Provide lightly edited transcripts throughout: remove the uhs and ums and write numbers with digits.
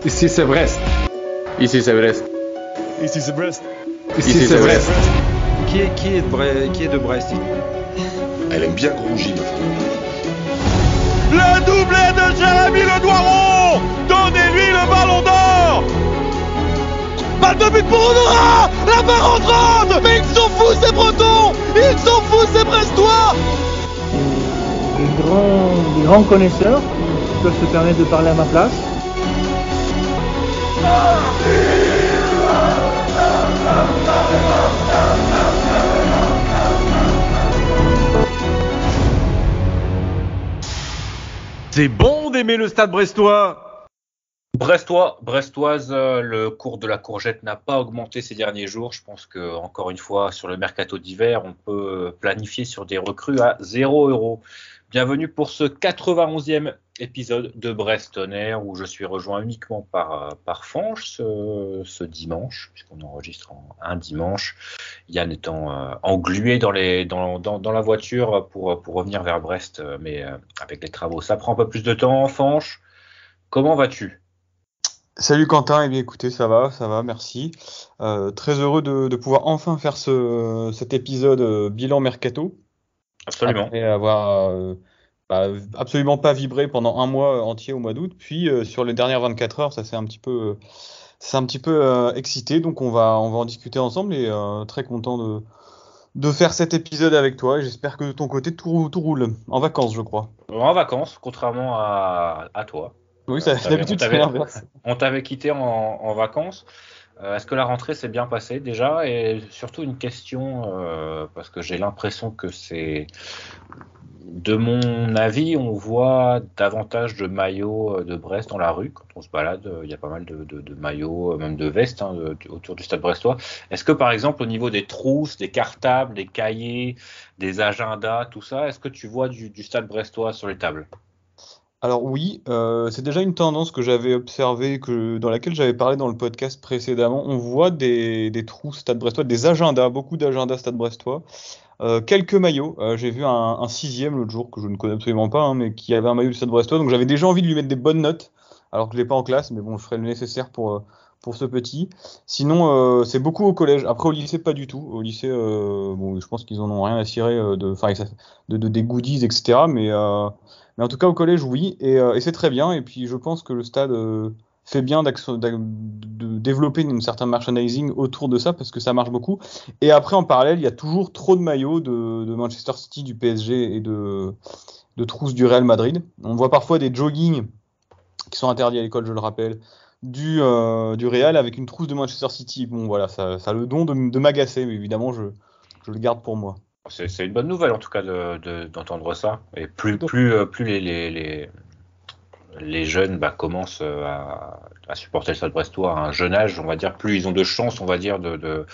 Ici c'est Brest. Ici c'est Brest. Ici c'est Brest. Ici c'est Brest. Qui est de Brest? Elle aime bien Grongy, ma femme. Le doublé de Jérémy Le Doiron. Donnez-lui le ballon d'or. Balle de but pour Honora. La barre entrante. Mais ils s'en foutent ces Bretons. Ils s'en foutent ces Brestois. Des grands connaisseurs qui peuvent se permettre de parler à ma place. C'est bon d'aimer le stade brestois. Brestoise, le cours de la courgette n'a pas augmenté ces derniers jours. Je pense que encore une fois, sur le mercato d'hiver, on peut planifier sur des recrues à 0€. Bienvenue pour ce 91e épisode de Brest On Air, où je suis rejoint uniquement par Fanch ce dimanche, puisqu'on enregistre un dimanche. Yann étant englué dans la voiture pour revenir vers Brest, mais avec les travaux, ça prend un peu plus de temps. Fanch, comment vas-tu ? Salut Quentin, eh bien écoutez, ça va, merci. Très heureux de pouvoir enfin faire cet épisode bilan mercato. Absolument. Après avoir absolument pas vibré pendant un mois entier au mois d'août, puis sur les dernières 24 heures, ça s'est un petit peu excité, donc on va en discuter ensemble et très content de faire cet épisode avec toi. Et j'espère que de ton côté tout roule. En vacances, je crois. En vacances, contrairement à toi. Oui, d'habitude c'est l'inverse. On t'avait quitté en vacances. Est-ce que la rentrée s'est bien passée déjà? Et surtout une question, parce que j'ai l'impression que c'est... De mon avis, on voit davantage de maillots de Brest dans la rue. Quand on se balade, il y a pas mal de maillots, même de vestes autour du stade brestois. Est-ce que par exemple au niveau des trousses, des cartables, des cahiers, des agendas, tout ça, est-ce que tu vois du stade brestois sur les tables? Alors oui, c'est déjà une tendance que j'avais observée, dans laquelle j'avais parlé dans le podcast précédemment. On voit des trousses stade brestois, des agendas, beaucoup d'agendas stade brestois. Quelques maillots, j'ai vu un 6e l'autre jour que je ne connais absolument pas, mais qui avait un maillot du Stade Brestois, donc j'avais déjà envie de lui mettre des bonnes notes, alors que je l'ai pas en classe, mais bon, je ferai le nécessaire pour ce petit. Sinon, c'est beaucoup au collège. Après au lycée pas du tout. Au lycée, bon, je pense qu'ils en ont rien à cirer des goodies, etc. Mais en tout cas au collège oui, et c'est très bien. Et puis je pense que le stade fait bien de développer une certaine merchandising autour de ça, parce que ça marche beaucoup. Et après, en parallèle, il y a toujours trop de maillots de Manchester City, du PSG et de trousses du Real Madrid. On voit parfois des joggings qui sont interdits à l'école, je le rappelle, du Real avec une trousse de Manchester City. Bon, voilà, ça a le don de m'agacer, mais évidemment, je le garde pour moi. C'est une bonne nouvelle, en tout cas, d'entendre ça. Et plus les jeunes commencent à supporter le Stade Brestois à un jeune âge, on va dire, plus ils ont de chances, on va dire, de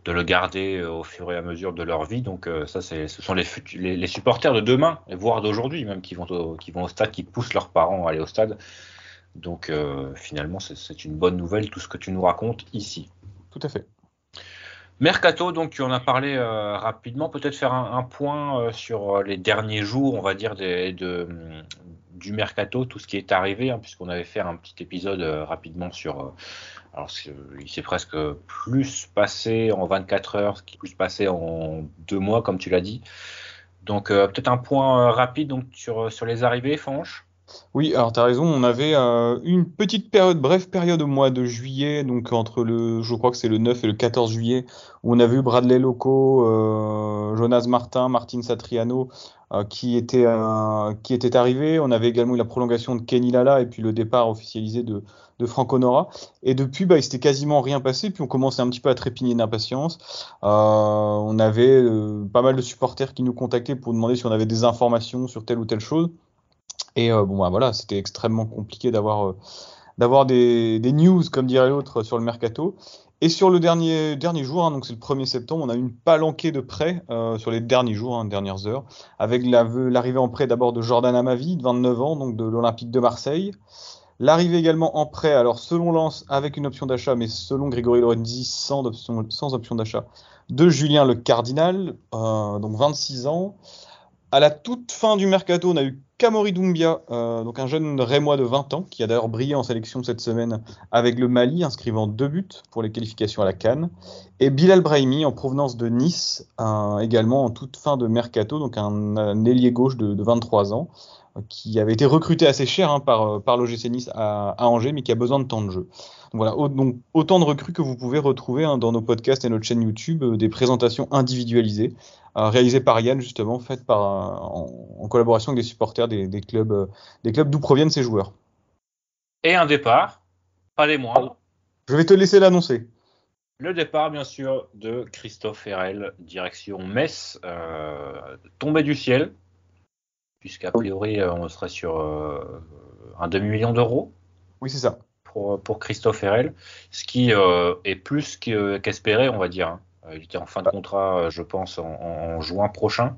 le garder au fur et à mesure de leur vie. Donc ça, ce sont les supporters de demain, voire d'aujourd'hui même, qui vont au stade, qui poussent leurs parents à aller au stade. Donc finalement, c'est une bonne nouvelle, tout ce que tu nous racontes ici. Tout à fait. Mercato, donc tu en as parlé rapidement, peut-être faire un point sur les derniers jours, on va dire, du mercato, tout ce qui est arrivé, puisqu'on avait fait un petit épisode rapidement sur... alors il s'est presque plus passé en 24 heures, qui plus passé en 2 mois, comme tu l'as dit. Donc peut-être un point rapide donc, sur les arrivées, Fanch. Oui, alors tu as raison, on avait une brève période au mois de juillet, donc je crois que c'est le 9 et le 14 juillet, où on a vu Bradley Loco, Jonas Martin, Martin Satriano qui étaient arrivés. On avait également eu la prolongation de Kenny Lala et puis le départ officialisé de Franco Nora. Et depuis, il s'était quasiment rien passé, puis on commençait un petit peu à trépigner d'impatience. On avait pas mal de supporters qui nous contactaient pour demander si on avait des informations sur telle ou telle chose. Et voilà, c'était extrêmement compliqué d'avoir des news, comme dirait l'autre, sur le mercato. Et sur le dernier jour, donc c'est le 1er septembre, on a eu une palanquée de prêts sur les derniers jours, dernières heures, avec l'arrivée en prêt d'abord de Jordan Amavi, de 29 ans, donc de l'Olympique de Marseille. L'arrivée également en prêt, alors selon Lens, avec une option d'achat, mais selon Grégory Lorenzi, sans option d'achat, de Julien Le Cardinal, donc 26 ans. À la toute fin du mercato, on a eu Kamori Doumbia, donc un jeune Rémois de 20 ans, qui a d'ailleurs brillé en sélection cette semaine avec le Mali, inscrivant 2 buts pour les qualifications à la CAN. Et Bilal Brahimi, en provenance de Nice, également en toute fin de mercato, donc un ailier gauche de 23 ans, qui avait été recruté assez cher par l'OGC Nice à Angers, mais qui a besoin de temps de jeu. Voilà, donc autant de recrues que vous pouvez retrouver dans nos podcasts et notre chaîne YouTube, des présentations individualisées, réalisées par Yann justement, faites en collaboration avec des supporters des clubs d'où proviennent ces joueurs. Et un départ, pas des moindres. Je vais te laisser l'annoncer. Le départ, bien sûr, de Christophe Herrel, direction Metz, tombé du ciel, puisqu'a priori on serait sur un demi-million d'euros. Oui, c'est ça. Pour Christophe Herrel, ce qui est plus qu'espéré, on va dire. Il était en fin de contrat, je pense, en juin prochain.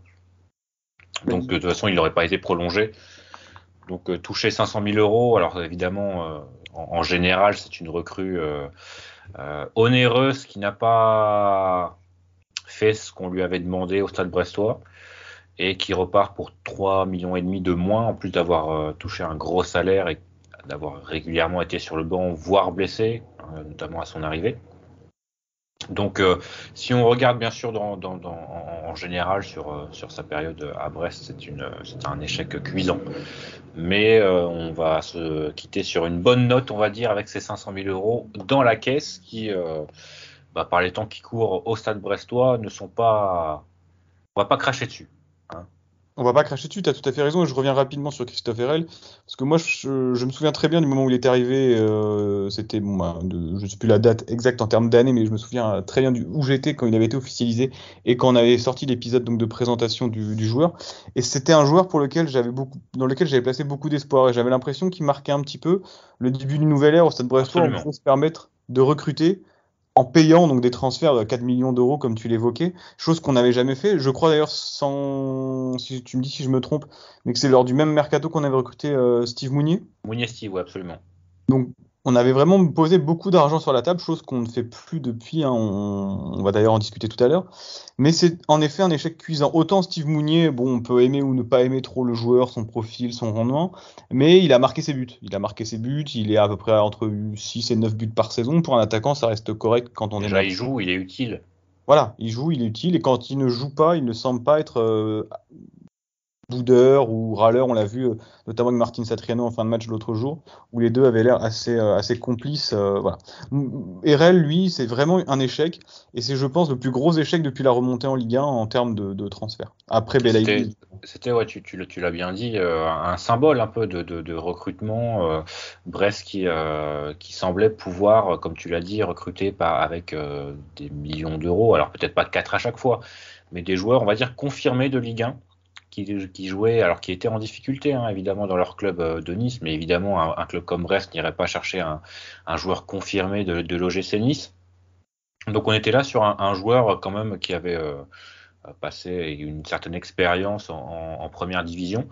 Donc, de toute façon, il n'aurait pas été prolongé. Donc, toucher 500 000 euros, alors évidemment, en général, c'est une recrue onéreuse qui n'a pas fait ce qu'on lui avait demandé au Stade Brestois et qui repart pour 3,5 millions de moins, en plus d'avoir touché un gros salaire et d'avoir régulièrement été sur le banc, voire blessé, notamment à son arrivée. Donc, si on regarde bien sûr en général sur sa période à Brest, c'est un échec cuisant. Mais on va se quitter sur une bonne note, on va dire, avec ces 500 000 euros dans la caisse qui, par les temps qui courent au Stade Brestois, on va pas cracher dessus. Hein. On va pas cracher dessus, tu as tout à fait raison, et je reviens rapidement sur Christophe Herrel, parce que moi je me souviens très bien du moment où il est arrivé, c'était, je ne sais plus la date exacte en termes d'année, mais je me souviens très bien où j'étais quand il avait été officialisé, et quand on avait sorti l'épisode donc de présentation du joueur, et c'était un joueur dans lequel j'avais placé beaucoup d'espoir, et j'avais l'impression qu'il marquait un petit peu le début d'une nouvelle ère au Stade Brestois, où on pouvait se permettre de recruter, en payant donc des transferts de 4 millions d'euros comme tu l'évoquais, chose qu'on n'avait jamais fait. Je crois d'ailleurs, si tu me dis si je me trompe, mais que c'est lors du même mercato qu'on avait recruté Steve Mounier. Mounier Steve, oui, absolument. Donc on avait vraiment posé beaucoup d'argent sur la table, chose qu'on ne fait plus depuis, on va d'ailleurs en discuter tout à l'heure. Mais c'est en effet un échec cuisant. Autant Steve Mounier, on peut aimer ou ne pas aimer trop le joueur, son profil, son rendement, mais il a marqué ses buts. Il est à peu près entre 6 et 9 buts par saison. Pour un attaquant, ça reste correct quand on Déjà, il joue, il est utile. Voilà, il joue, il est utile, et quand il ne joue pas, il ne semble pas être boudeur ou râleur. On l'a vu notamment avec Martin Satriano en fin de match l'autre jour, où les deux avaient l'air assez complices. Voilà. Herel, lui, c'est vraiment un échec, et c'est, je pense, le plus gros échec depuis la remontée en Ligue 1 en termes de transfert. Après Belaïdi. C'était, ouais, tu l'as bien dit, un symbole un peu de recrutement. Brest qui semblait pouvoir, comme tu l'as dit, recruter avec des millions d'euros. Alors peut-être pas 4 à chaque fois, mais des joueurs, on va dire, confirmés de Ligue 1. Qui jouaient, alors qui étaient en difficulté évidemment dans leur club de Nice, mais évidemment un club comme Brest n'irait pas chercher un joueur confirmé de l'OGC Nice. Donc on était là sur un joueur quand même qui avait passé une certaine expérience en première division,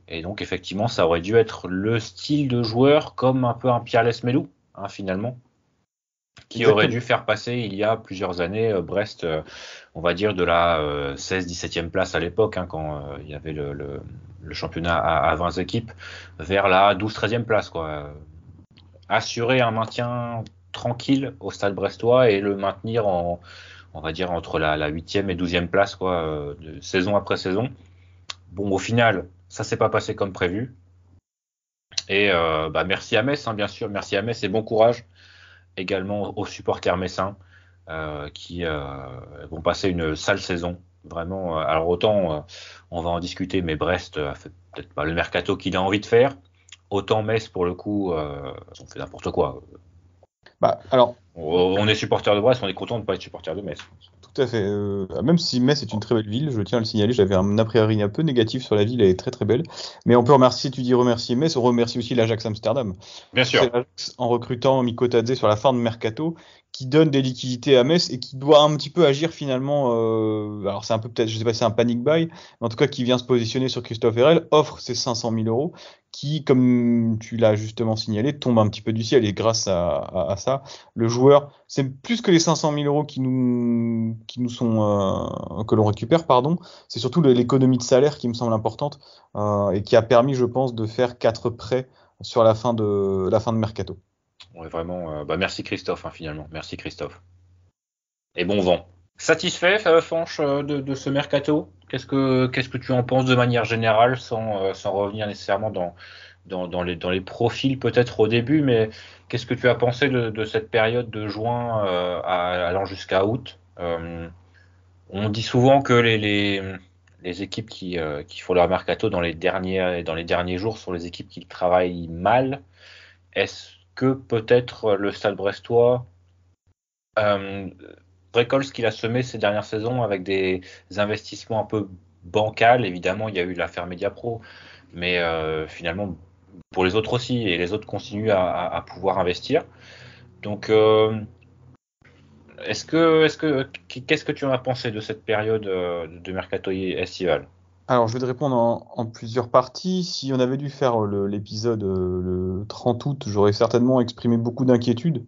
et donc effectivement ça aurait dû être le style de joueur comme un peu un Pierre Lesmelou finalement, qui aurait dû faire passer il y a plusieurs années Brest, on va dire de la 16-17e place à l'époque, quand il y avait le championnat à 20 équipes, vers la 12-13e place, quoi. Assurer un maintien tranquille au Stade Brestois et le maintenir on va dire entre la 8e et 12e place, quoi, de saison après saison. Bon, au final, ça s'est pas passé comme prévu. Et merci à Metz, bien sûr, merci à Metz et bon courage également aux supporters messins qui vont passer une sale saison. Vraiment, alors autant on va en discuter, mais Brest a fait peut-être pas le mercato qu'il a envie de faire. Autant Metz, pour le coup, on fait n'importe quoi. Alors, on est supporter de Brest, on est content de ne pas être supporter de Metz. Tout à fait. Même si Metz est une très belle ville, je tiens à le signaler, j'avais un a priori un peu négatif sur la ville, elle est très très belle. Mais on peut remercier Metz, on remercie aussi l'Ajax Amsterdam. Bien sûr. C'est l'Ajax, en recrutant Mikotadze sur la fin de mercato, qui donne des liquidités à Metz et qui doit un petit peu agir finalement. Alors c'est un peu peut-être, je sais pas si c'est un panic buy, mais en tout cas qui vient se positionner sur Christophe Herrel, offre ses 500 000 euros, qui, comme tu l'as justement signalé, tombe un petit peu du ciel. Et grâce à ça, le joueur, c'est plus que les 500 000 euros qui nous sont que l'on récupère, pardon. C'est surtout l'économie de salaire qui me semble importante et qui a permis, je pense, de faire 4 prêts sur la fin de mercato. Ouais, vraiment. Merci Christophe, finalement. Merci Christophe. Et bon vent. Satisfait, Fanch, de ce mercato? Qu'est-ce que tu en penses de manière générale, sans revenir nécessairement dans les profils peut-être au début, mais qu'est-ce que tu as pensé de cette période de juin allant jusqu'à août? On dit souvent que les équipes qui font leur mercato dans les derniers jours sont les équipes qui travaillent mal. Est-ce que peut-être le Stade Brestois récolte ce qu'il a semé ces dernières saisons avec des investissements un peu bancals? Évidemment, il y a eu l'affaire Mediapro, mais finalement, pour les autres aussi, et les autres continuent à pouvoir investir. Donc, qu'est-ce que tu en as pensé de cette période de mercato estival? Alors, je vais te répondre en plusieurs parties. Si on avait dû faire l'épisode le 30 août, j'aurais certainement exprimé beaucoup d'inquiétude,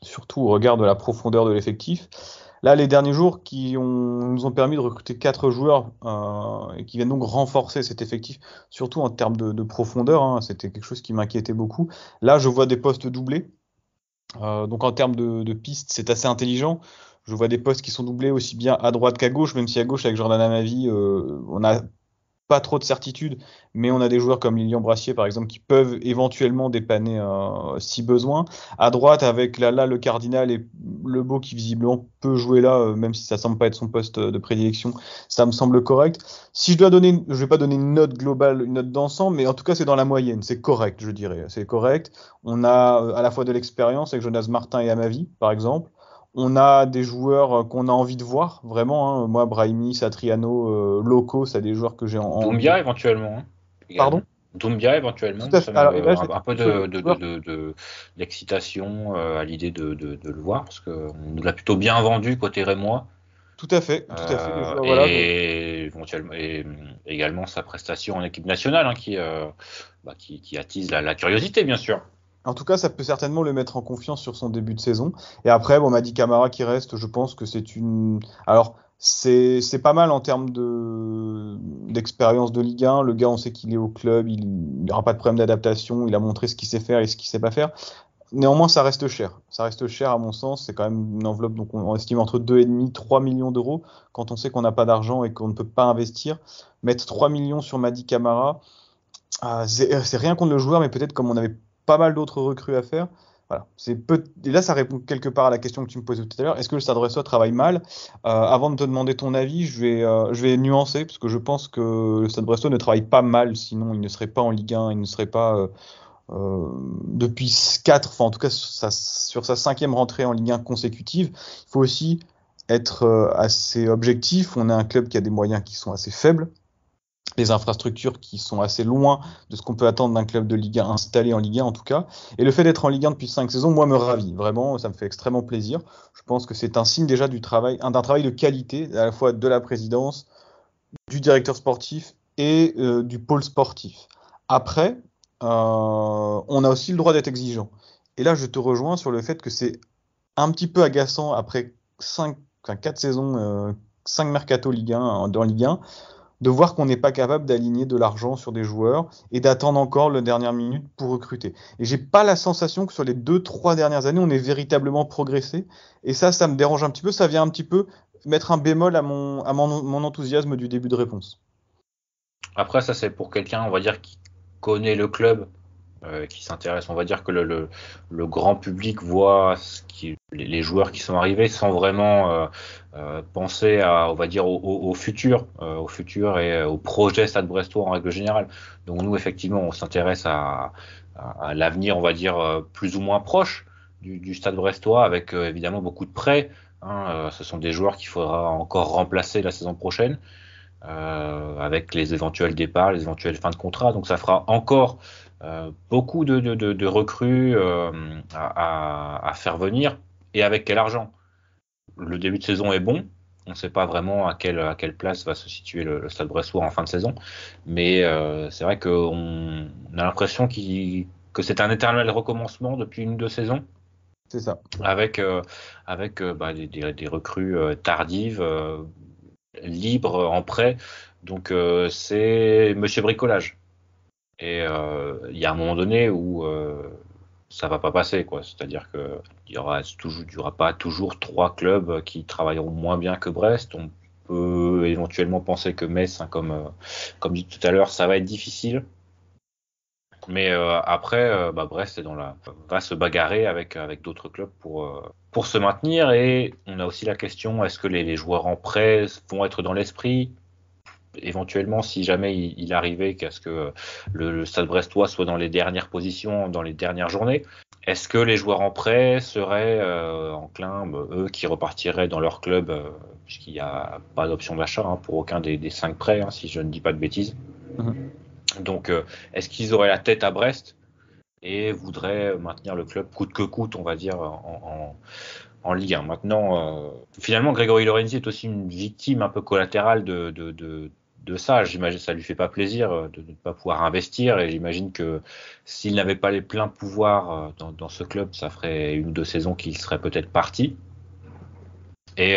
surtout au regard de la profondeur de l'effectif. Là, les derniers jours nous ont permis de recruter 4 joueurs et qui viennent donc renforcer cet effectif, surtout en termes de profondeur. C'était quelque chose qui m'inquiétait beaucoup. Là, je vois des postes doublés. Donc en termes de pistes, c'est assez intelligent. Je vois des postes qui sont doublés aussi bien à droite qu'à gauche, même si à gauche, avec Jordan Amavi, on n'a pas trop de certitude, mais on a des joueurs comme Lilian Brassier, par exemple, qui peuvent éventuellement dépanner si besoin. À droite, avec Lala, le Cardinal et Lebeau, qui visiblement peut jouer là, même si ça semble pas être son poste de prédilection, ça me semble correct. Si je dois donner, je vais pas donner une note globale, une note d'ensemble, mais en tout cas, c'est dans la moyenne. C'est correct, je dirais. C'est correct. On a à la fois de l'expérience avec Jonas Martin et Amavi, par exemple. On a des joueurs qu'on a envie de voir, vraiment. Moi, Brahimi, Satriano, Loco, c'est des joueurs que j'ai envie. Doumbia, éventuellement. Pardon? Doumbia, éventuellement. Tout à fait. Alors, là, un peu d'excitation à l'idée de le voir, parce qu'on nous l'a plutôt bien vendu côté Rémois. Tout à fait. Et également sa prestation en équipe nationale, qui attise la curiosité, bien sûr. En tout cas, ça peut certainement le mettre en confiance sur son début de saison. Et après, Mady Camara qui reste, je pense que c'est une... Alors, c'est pas mal en termes d'expérience de Ligue 1. Le gars, on sait qu'il est au club, il n'aura pas de problème d'adaptation, il a montré ce qu'il sait faire et ce qu'il sait pas faire. Néanmoins, ça reste cher. Ça reste cher, à mon sens. C'est quand même une enveloppe, donc on estime entre 2,5 et 3 millions d'euros quand on sait qu'on n'a pas d'argent et qu'on ne peut pas investir. Mettre 3 millions sur Mady Camara, c'est rien contre le joueur, mais peut-être comme on avait pas mal d'autres recrues à faire. Voilà. Et là, ça répond quelque part à la question que tu me posais tout à l'heure. Est-ce que le Stade Brestois travaille mal? Avant de te demander ton avis, je vais nuancer, parce que je pense que le Stade Brestois ne travaille pas mal, sinon il ne serait pas en Ligue 1, il ne serait pas depuis 4, enfin en tout cas sur sa 5e rentrée en Ligue 1 consécutive. Il faut aussi être assez objectif. On est un club qui a des moyens qui sont assez faibles, les infrastructures qui sont assez loin de ce qu'on peut attendre d'un club de Ligue 1 installé en Ligue 1 en tout cas. Et le fait d'être en Ligue 1 depuis 5 saisons, moi, me ravit. Vraiment, ça me fait extrêmement plaisir. Je pense que c'est un signe déjà d'un travail de qualité, à la fois de la présidence, du directeur sportif et du pôle sportif. Après, on a aussi le droit d'être exigeant. Et là, je te rejoins sur le fait que c'est un petit peu agaçant après 4 saisons, 5 mercato Ligue 1 dans Ligue 1, de voir qu'on n'est pas capable d'aligner de l'argent sur des joueurs et d'attendre encore la dernière minute pour recruter. Et j'ai pas la sensation que sur les 2-3 dernières années, on ait véritablement progressé. Et ça me dérange un petit peu. Ça vient un petit peu mettre un bémol à mon enthousiasme du début de réponse. Après, ça, c'est pour quelqu'un, on va dire, qui connaît le club, qui s'intéresse. On va dire que le grand public voit les joueurs qui sont arrivés sans vraiment penser on va dire, au futur et au projet Stade Brestois en règle générale. Donc nous, effectivement, on s'intéresse à l'avenir, on va dire, plus ou moins proche du Stade Brestois, avec évidemment beaucoup de prêts. Ce sont des joueurs qu'il faudra encore remplacer la saison prochaine, avec les éventuels départs, les éventuelles fins de contrat. Donc ça fera encore beaucoup de recrues à faire venir. et avec quel argent. Le début de saison est bon. On ne sait pas vraiment à quelle place va se situer le Stade Brestois en fin de saison. Mais c'est vrai qu'on a l'impression que c'est un éternel recommencement depuis 1 ou 2 saisons. C'est ça. Avec des recrues tardives, libres, en prêt. Donc c'est Monsieur Bricolage. Et il y a un moment donné où ça va pas passer, quoi. C'est-à-dire que il y aura pas toujours 3 clubs qui travailleront moins bien que Brest. On peut éventuellement penser que Metz, hein, comme dit tout à l'heure, ça va être difficile. Mais après, Brest va se bagarrer avec d'autres clubs pour se maintenir. Et on a aussi la question, est-ce que les joueurs en prêt vont être dans l'esprit? Éventuellement, si jamais il arrivait qu'à ce que le Stade Brestois soit dans les dernières positions, dans les dernières journées, est-ce que les joueurs en prêt seraient enclins, eux qui repartiraient dans leur club, puisqu'il n'y a pas d'option d'achat pour aucun des 5 prêts, si je ne dis pas de bêtises. Donc, est-ce qu'ils auraient la tête à Brest et voudraient maintenir le club coûte que coûte, on va dire, en Ligue 1. Maintenant, finalement, Grégory Lorenzi est aussi une victime un peu collatérale de ça. J'imagine que ça lui fait pas plaisir de ne pas pouvoir investir, et j'imagine que s'il n'avait pas les pleins pouvoirs dans ce club, ça ferait 1 ou 2 saisons qu'il serait peut-être parti. Et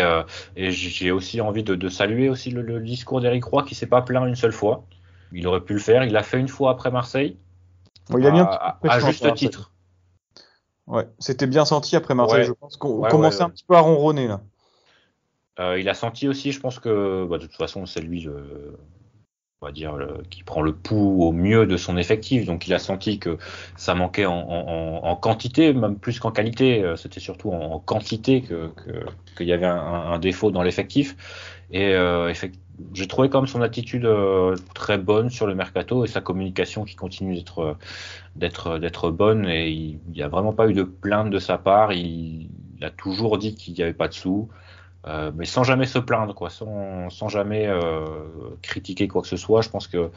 j'ai aussi envie de saluer aussi le discours d'Éric Roy, qui s'est pas plaint une seule fois. Il aurait pu le faire. Il l'a fait une fois après Marseille. Bon, il a mis à juste titre. Ouais, c'était bien senti après Marseille. Ouais. Je pense qu'on commençait un petit peu à ronronner là. Il a senti aussi, je pense que de toute façon c'est lui qui prend le pouls au mieux de son effectif. Donc il a senti que ça manquait en quantité, même plus qu'en qualité. C'était surtout en quantité qu'il y avait un défaut dans l'effectif. Et j'ai trouvé quand même son attitude très bonne sur le mercato, et sa communication qui continue d'être bonne. Et il n'y a vraiment pas eu de plainte de sa part. Il a toujours dit qu'il n'y avait pas de sous. Mais sans jamais se plaindre, quoi, sans jamais critiquer quoi que ce soit. Je pense que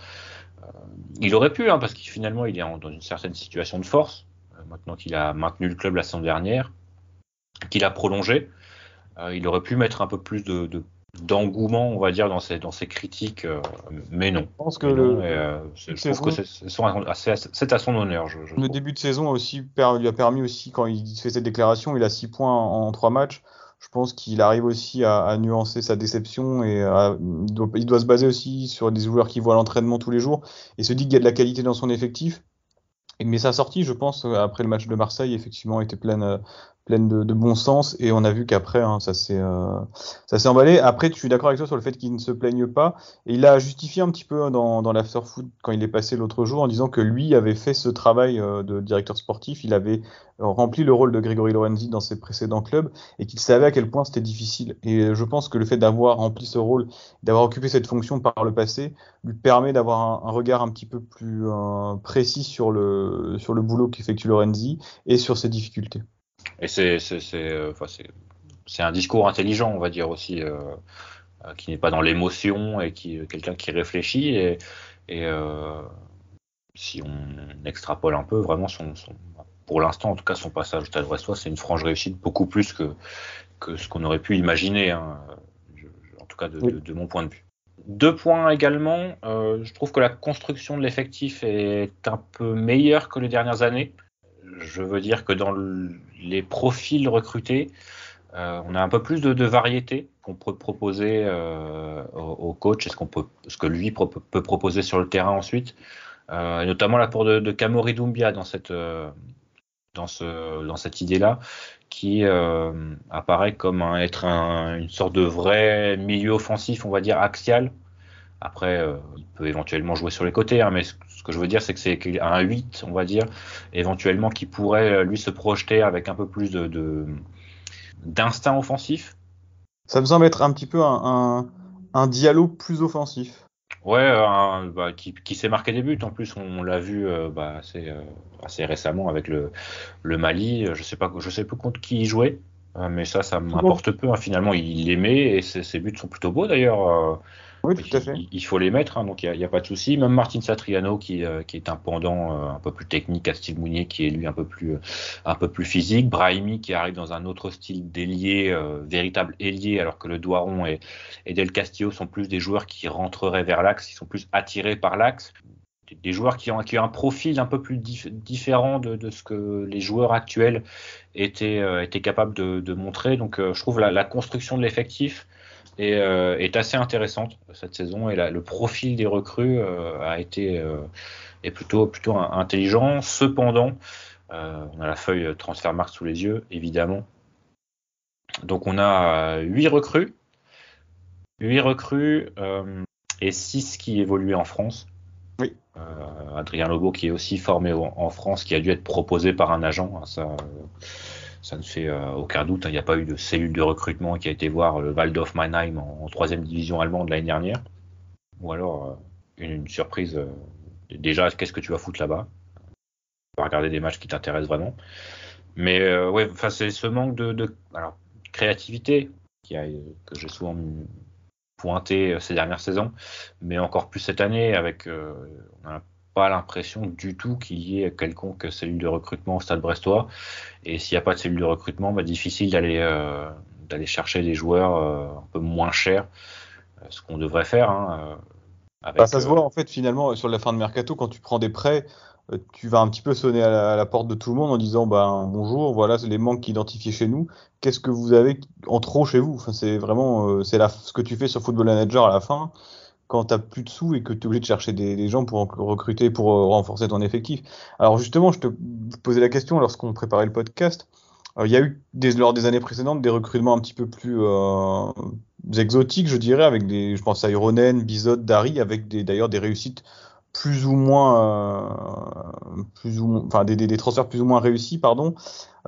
il aurait pu, parce qu'il finalement il est dans une certaine situation de force, maintenant qu'il a maintenu le club la saison dernière, qu'il a prolongé. Il aurait pu mettre un peu plus d'engouement, on va dire, dans ses critiques, mais non. Je pense que je trouve que c'est à son honneur. Le début de saison lui a permis aussi, quand il fait cette déclaration, il a 6 points en 3 matchs. Je pense qu'il arrive aussi à nuancer sa déception, et il doit se baser aussi sur des joueurs qui voient l'entraînement tous les jours et se dit qu'il y a de la qualité dans son effectif. Mais sa sortie, je pense, après le match de Marseille, effectivement, était pleine de bon sens, et on a vu qu'après, ça s'est emballé. Après, je suis d'accord avec toi sur le fait qu'il ne se plaigne pas, et il a justifié un petit peu dans l'after-foot quand il est passé l'autre jour, en disant que lui avait fait ce travail de directeur sportif, il avait rempli le rôle de Grégory Lorenzi dans ses précédents clubs, et qu'il savait à quel point c'était difficile. Et je pense que le fait d'avoir rempli ce rôle, d'avoir occupé cette fonction par le passé, lui permet d'avoir un regard un petit peu plus précis sur le boulot qu'effectue Lorenzi et sur ses difficultés. Et c'est un discours intelligent, on va dire aussi, qui n'est pas dans l'émotion, et quelqu'un qui réfléchit. Et si on extrapole un peu, vraiment pour l'instant, en tout cas, son passage au Stade Brestois, c'est une franche réussite, beaucoup plus que ce qu'on aurait pu imaginer, en tout cas de mon point de vue. 2 points également. Je trouve que la construction de l'effectif est un peu meilleure que les dernières années. Je veux dire que dans les profils recrutés, on a un peu plus de variété qu'on peut proposer au coach, et ce que lui peut proposer sur le terrain ensuite, notamment l'apport de Kamori Doumbia dans cette idée-là, qui apparaît comme être une sorte de vrai milieu offensif, on va dire axial. Après, il peut éventuellement jouer sur les côtés, mais ce que je veux dire, c'est que c'est un 8, on va dire, éventuellement, qui pourrait lui se projeter avec un peu plus d'instinct offensif. Ça me semble être un petit peu un Diallo plus offensif. Ouais, qui s'est marqué des buts. En plus, on l'a vu assez récemment avec le Mali. Je sais plus contre qui il jouait, mais ça m'importe peu. Finalement, il l'aimait, et ses buts sont plutôt beaux d'ailleurs. Oui, tout à fait. Il faut les mettre, hein, donc il y a pas de souci. Même Martin Satriano qui est un pendant un peu plus technique à Steve Mounier, qui est lui un peu plus physique. Brahimi qui arrive dans un autre style d'ailier, véritable ailier, alors que le Doiron et Del Castillo sont plus des joueurs qui rentreraient vers l'axe, ils sont plus attirés par l'axe. Des joueurs qui ont un profil un peu plus différent de ce que les joueurs actuels étaient capables de montrer. Donc je trouve la construction de l'effectif est assez intéressante cette saison, et le profil des recrues est plutôt intelligent. Cependant, on a la feuille Transfermarkt sous les yeux, évidemment. Donc on a 8 recrues et 6 qui évoluaient en France. Oui. Adrien Lobo qui est aussi formé en France, qui a dû être proposé par un agent, hein, ça ne fait aucun doute, hein. Il n'y a pas eu de cellule de recrutement qui a été voir le Waldhof Mannheim en 3e division allemande l'année dernière, ou alors une surprise. Déjà, qu'est-ce que tu vas foutre là-bas? Tu vas regarder des matchs qui t'intéressent vraiment. Mais c'est ce manque de créativité que j'ai souvent pointé ces dernières saisons, mais encore plus cette année, on n'a pas l'impression du tout qu'il y ait quelconque cellule de recrutement au Stade brestois. Et s'il n'y a pas de cellule de recrutement, difficile d'aller chercher des joueurs un peu moins chers, ce qu'on devrait faire. Hein, ça se voit en fait finalement sur la fin de mercato, quand tu prends des prêts, tu vas un petit peu sonner à la porte de tout le monde en disant bonjour, voilà, c'est les manques identifiés chez nous. Qu'est-ce que vous avez en trop chez vous? Enfin, c'est vraiment ce que tu fais sur Football Manager à la fin, quand tu n'as plus de sous et que tu es obligé de chercher des gens pour recruter, pour renforcer ton effectif. Alors justement, je te posais la question lorsqu'on préparait le podcast. Il y a eu lors des années précédentes des recrutements un petit peu plus exotiques, je dirais, avec je pense à Ironen, Bizot, Dari, avec d'ailleurs des réussites plus ou moins, enfin des transferts plus ou moins réussis, pardon.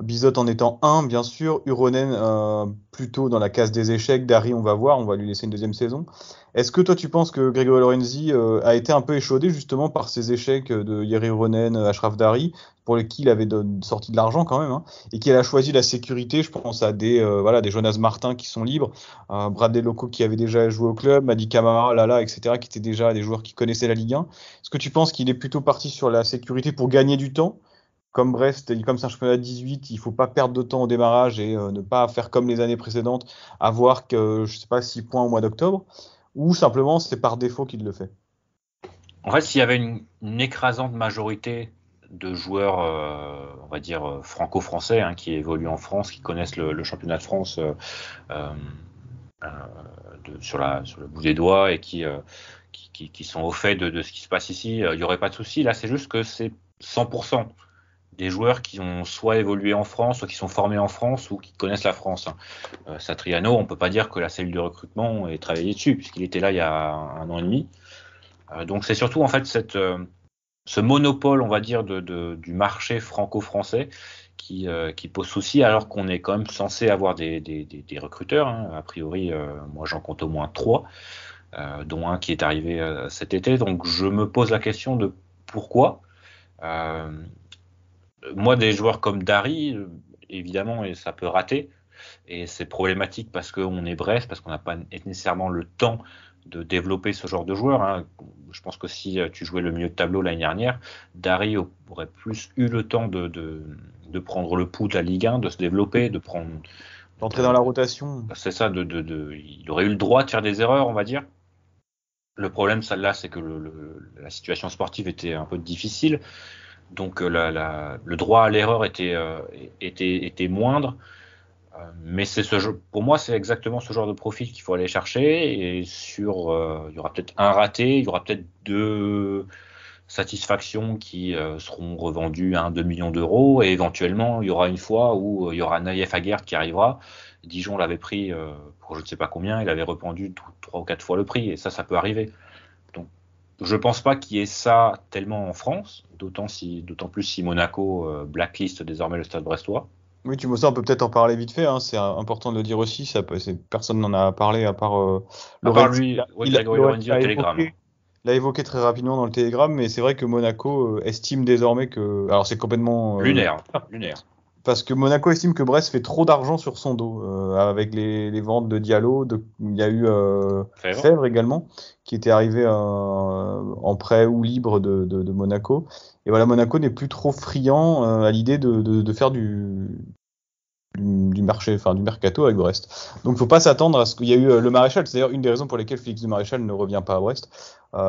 Bizot en étant un, bien sûr, Ironen plutôt dans la case des échecs, Dari on va lui laisser une deuxième saison. Est-ce que toi tu penses que Grégory Lorenzi a été un peu échaudé justement par ces échecs de Jiri Ironen, Achraf Dari, pour lesquels il avait sorti de l'argent quand même, hein, et qu'il a choisi la sécurité? Je pense à des Jonas Martin qui sont libres, Brad Delocco qui avait déjà joué au club, Madi Camara, Lala, etc., qui étaient déjà des joueurs qui connaissaient la Ligue 1. Est-ce que tu penses qu'il est plutôt parti sur la sécurité pour gagner du temps? Comme Brest, comme c'est un championnat de 18, il ne faut pas perdre de temps au démarrage et ne pas faire comme les années précédentes, avoir que, 6 points au mois d'octobre, ou simplement c'est par défaut qu'il le fait? En fait, s'il y avait une écrasante majorité de joueurs, on va dire franco-français, hein, qui évoluent en France, qui connaissent le championnat de France sur le bout des doigts et qui sont au fait de ce qui se passe ici, il n'y aurait pas de souci. Là, c'est juste que c'est 100% des joueurs qui ont soit évolué en France, soit qui sont formés en France ou qui connaissent la France. Satriano, on peut pas dire que la cellule de recrutement ait travaillé dessus, puisqu'il était là il y a 1 an et demi. Donc c'est surtout en fait ce monopole, on va dire, du marché franco-français qui pose souci, alors qu'on est quand même censé avoir des recruteurs. Hein. A priori, moi j'en compte au moins 3, dont un qui est arrivé cet été. Donc je me pose la question de pourquoi. Moi, des joueurs comme Dari, évidemment, et ça peut rater, et c'est problématique parce qu'on est Brest, parce qu'on n'a pas nécessairement le temps de développer ce genre de joueurs. Hein. Je pense que si tu jouais le milieu de tableau l'année dernière, Dari aurait plus eu le temps de prendre le pouls de la Ligue 1, de se développer, d'entrer dans la rotation. C'est ça, il aurait eu le droit de faire des erreurs, on va dire. Le problème, celle-là, c'est que la situation sportive était un peu difficile. Donc le droit à l'erreur était moindre, mais pour moi c'est exactement ce genre de profil qu'il faut aller chercher. Et il y aura peut-être un raté, il y aura peut-être 2 satisfactions qui seront revendues à 2 millions d'euros, et éventuellement il y aura une fois où il y aura Naïef Aguerd qui arrivera. Dijon l'avait pris pour je ne sais pas combien, il avait rependu 3 ou 4 fois le prix, et ça peut arriver. Donc je pense pas qu'il y ait ça tellement en France, d'autant plus si Monaco blacklist désormais le Stade brestois. Oui, on peut peut-être en parler vite fait, hein, c'est important de le dire aussi, personne n'en a parlé à part lui, Grégory Lorenzi au Télégramme. L'a évoqué très rapidement dans le Télégramme, mais c'est vrai que Monaco estime désormais que... Alors c'est complètement... Lunaire. parce que Monaco estime que Brest fait trop d'argent sur son dos, avec les ventes de Diallo. Il y a eu Fèvre également, qui était arrivé en prêt ou libre de Monaco. Et voilà, Monaco n'est plus trop friand à l'idée de faire du marché, enfin du mercato avec Brest. Donc, faut pas s'attendre à ce qu'il y a eu le Maréchal. C'est d'ailleurs une des raisons pour lesquelles Félix de Maréchal ne revient pas à Brest.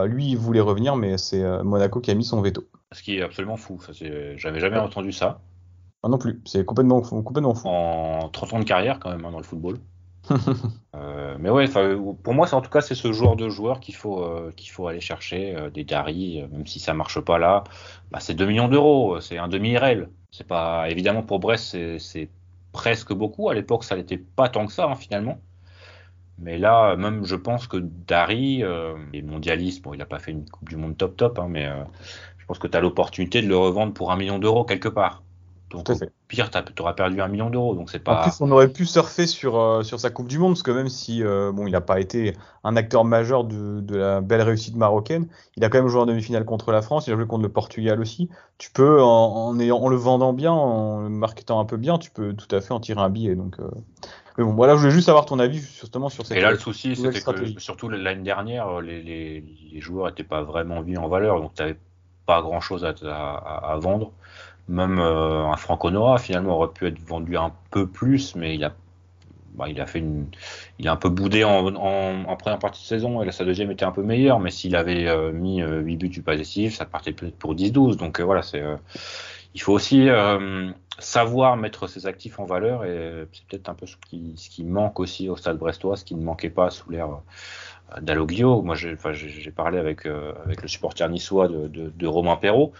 Lui, il voulait revenir, mais c'est Monaco qui a mis son veto. Ce qui est absolument fou. J'avais jamais entendu ça. Ah non plus, c'est complètement fou. En 30 ans de carrière, quand même, dans le football. Mais ouais, pour moi, en tout cas, c'est ce genre de joueur qu'il faut aller chercher, des Dari, même si ça marche pas là. C'est 2 millions d'euros, c'est un demi-RL. C'est pas, évidemment, pour Brest, c'est presque beaucoup. À l'époque, ça n'était pas tant que ça, hein, finalement. Mais là, même, je pense que Dari est mondialiste. Bon, il n'a pas fait une Coupe du Monde top, hein, mais je pense que tu as l'opportunité de le revendre pour 1 million d'euros quelque part. Donc, au pire, tu auras perdu 1 million d'euros. Donc, c'est pas... En plus, on aurait pu surfer sur sa Coupe du Monde, parce que même si il n'a pas été un acteur majeur de la belle réussite marocaine, il a quand même joué en demi-finale contre la France, il a joué contre le Portugal aussi. Tu peux, en le vendant bien, en le marketant un peu bien, tu peux tout à fait en tirer un billet. Donc, mais bon, voilà, je voulais juste avoir ton avis justement sur cette. Et là, le souci, c'était que surtout l'année dernière, les joueurs n'étaient pas vraiment mis en valeur, donc tu n'avais pas grand-chose à vendre. Même un Franck Honora finalement aurait pu être vendu un peu plus, mais il a un peu boudé en première partie de saison, et là sa deuxième était un peu meilleure, mais s'il avait mis 8 buts du passif, ça partait peut-être pour 10-12. Donc voilà, il faut aussi savoir mettre ses actifs en valeur, et c'est peut-être un peu ce qui manque aussi au Stade brestois, ce qui ne manquait pas sous l'ère d'Aloglio. Moi j'ai parlé avec le supporter niçois de Romain Perrault.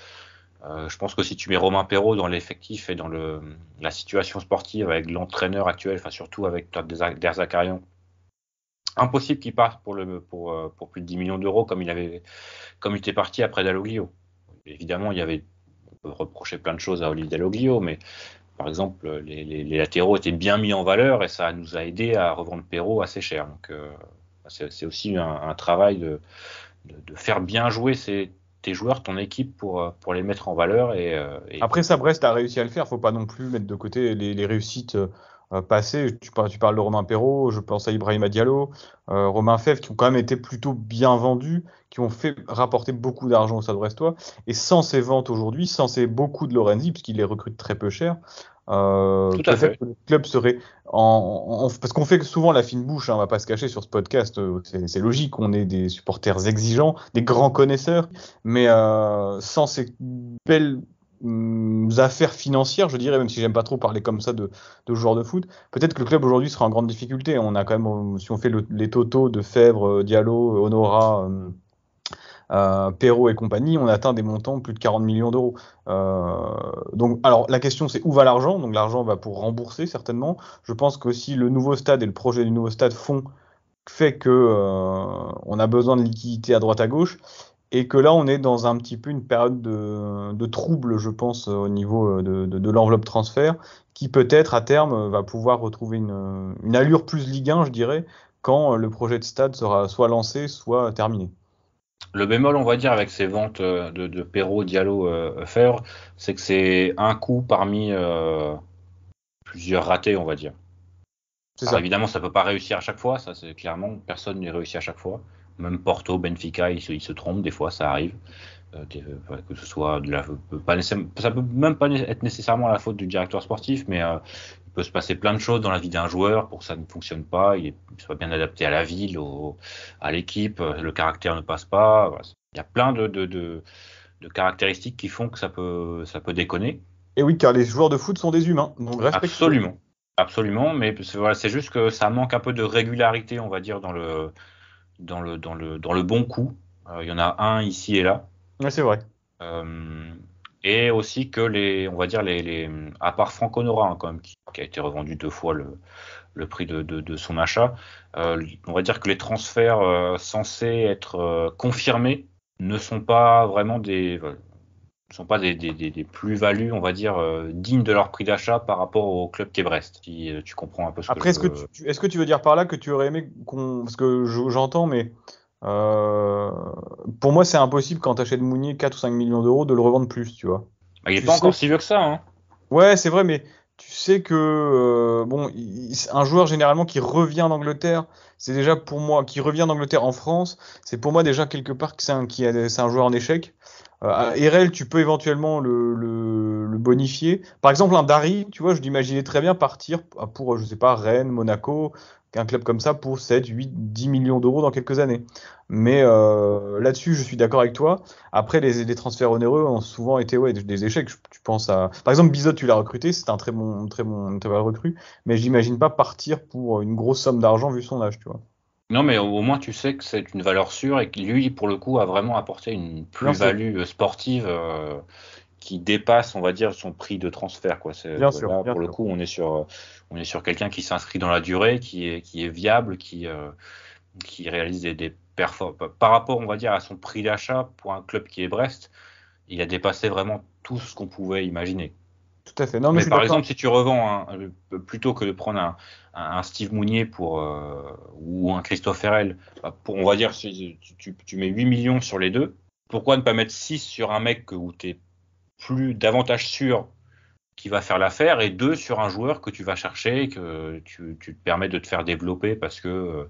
Je pense que si tu mets Romain Perrault dans l'effectif et dans la situation sportive avec l'entraîneur actuel, enfin surtout avec Der Zakarian, impossible qu'il parte pour plus de 10 millions d'euros comme il était parti après Dalloglio. Évidemment, on peut reprocher plein de choses à Olivier Dalloglio, mais par exemple, les latéraux étaient bien mis en valeur et ça nous a aidé à revendre Perrault assez cher. Donc c'est aussi un travail de faire bien jouer tes joueurs, ton équipe pour les mettre en valeur. Et après ça, Brest a réussi à le faire. Faut pas non plus mettre de côté les réussites passées. Tu parles de Romain Perrault, je pense à Ibrahima Diallo, Romain Fèvre, qui ont quand même été plutôt bien vendus, qui ont fait rapporter beaucoup d'argent au Stade brestois. Et sans ces ventes aujourd'hui, sans ces beaucoup de Lorenzi, puisqu'il les recrute très peu cher, peut-être que le club serait parce qu'on fait souvent la fine bouche, hein, on va pas se cacher sur ce podcast, c'est logique, on est des supporters exigeants, des grands connaisseurs, mais sans ces belles affaires financières, je dirais, même si j'aime pas trop parler comme ça de joueurs de foot, peut-être que le club aujourd'hui sera en grande difficulté. On a quand même, si on fait les totaux de Fèvre, Diallo, Honora, Perrault et compagnie, on atteint des montants de plus de 40 millions d'euros. Donc, alors la question c'est où va l'argent? Donc l'argent va pour rembourser certainement. Je pense qu'aussi le nouveau stade et le projet du nouveau stade fait que on a besoin de liquidité à droite à gauche, et que là on est dans un petit peu une période de trouble, je pense, au niveau de l'enveloppe transfert, qui peut-être à terme va pouvoir retrouver une allure plus Ligue 1, je dirais, quand le projet de stade sera soit lancé, soit terminé. Le bémol, on va dire, avec ces ventes de Perrault, Diallo, Fèvre, c'est que c'est un coup parmi plusieurs ratés, on va dire. Alors, évidemment, ça peut pas réussir à chaque fois, ça c'est clairement, personne n'est réussi à chaque fois. Même Porto, Benfica, ils se trompent, des fois ça arrive. Que ce soit ça peut même pas être nécessairement la faute du directeur sportif, mais il peut se passer plein de choses dans la vie d'un joueur pour que ça ne fonctionne pas, il soit bien adapté à la ville, à l'équipe, le caractère ne passe pas. Voilà. Il y a plein de caractéristiques qui font que ça peut déconner. Et oui, car les joueurs de foot sont des humains, donc respectez-les. Absolument, mais c'est juste que ça manque un peu de régularité, on va dire, dans le bon coup. Il y en a un ici et là. Ouais, c'est vrai. Et aussi que on va dire à part Franck Honora, hein, quand même, qui a été revendu 2 fois le prix de son achat, on va dire que les transferts censés être confirmés ne sont pas vraiment des plus-values, on va dire, dignes de leur prix d'achat par rapport au club qu'est Brest. Si tu comprends un peu ce que Après, est-ce que tu veux dire par là que tu aurais aimé parce que j'entends, mais pour moi, c'est impossible quand tu achètes Mounier 4 ou 5 millions d'euros de le revendre plus, tu vois. Il n'est pas encore si vieux que ça, hein. Ouais, c'est vrai, mais tu sais que un joueur généralement qui revient en Angleterre, c'est déjà pour moi, qui revient en Angleterre en France, c'est pour moi déjà quelque part que c'est un joueur en échec. RL, tu peux éventuellement le bonifier. Par exemple, un Dari, tu vois, je l'imaginais très bien partir pour, je sais pas, Rennes, Monaco, un club comme ça pour 7, 8, 10 millions d'euros dans quelques années. Mais là-dessus, je suis d'accord avec toi. Après, les transferts onéreux ont souvent été des échecs. Tu penses à, par exemple, Bizot, tu l'as recruté, c'est un très bon recrue, mais j'imagine pas partir pour une grosse somme d'argent vu son âge, tu vois. Non, mais au moins tu sais que c'est une valeur sûre et que lui, pour le coup, a vraiment apporté une plus-value sportive qui dépasse, on va dire, son prix de transfert, quoi. Bien sûr. Pour le coup, on est sur quelqu'un qui s'inscrit dans la durée, qui est viable, qui réalise des performances. Par rapport, on va dire, à son prix d'achat pour un club qui est Brest, il a dépassé vraiment tout ce qu'on pouvait imaginer. Tout à fait. Non, mais par exemple, si tu revends, plutôt que de prendre un Steve Mounier ou un Christophe Herrel, on va dire, si tu mets 8 millions sur les deux, pourquoi ne pas mettre 6 sur un mec où tu es davantage sûr qu'il va faire l'affaire, et 2 sur un joueur que tu vas chercher, que tu te permets de te faire développer parce que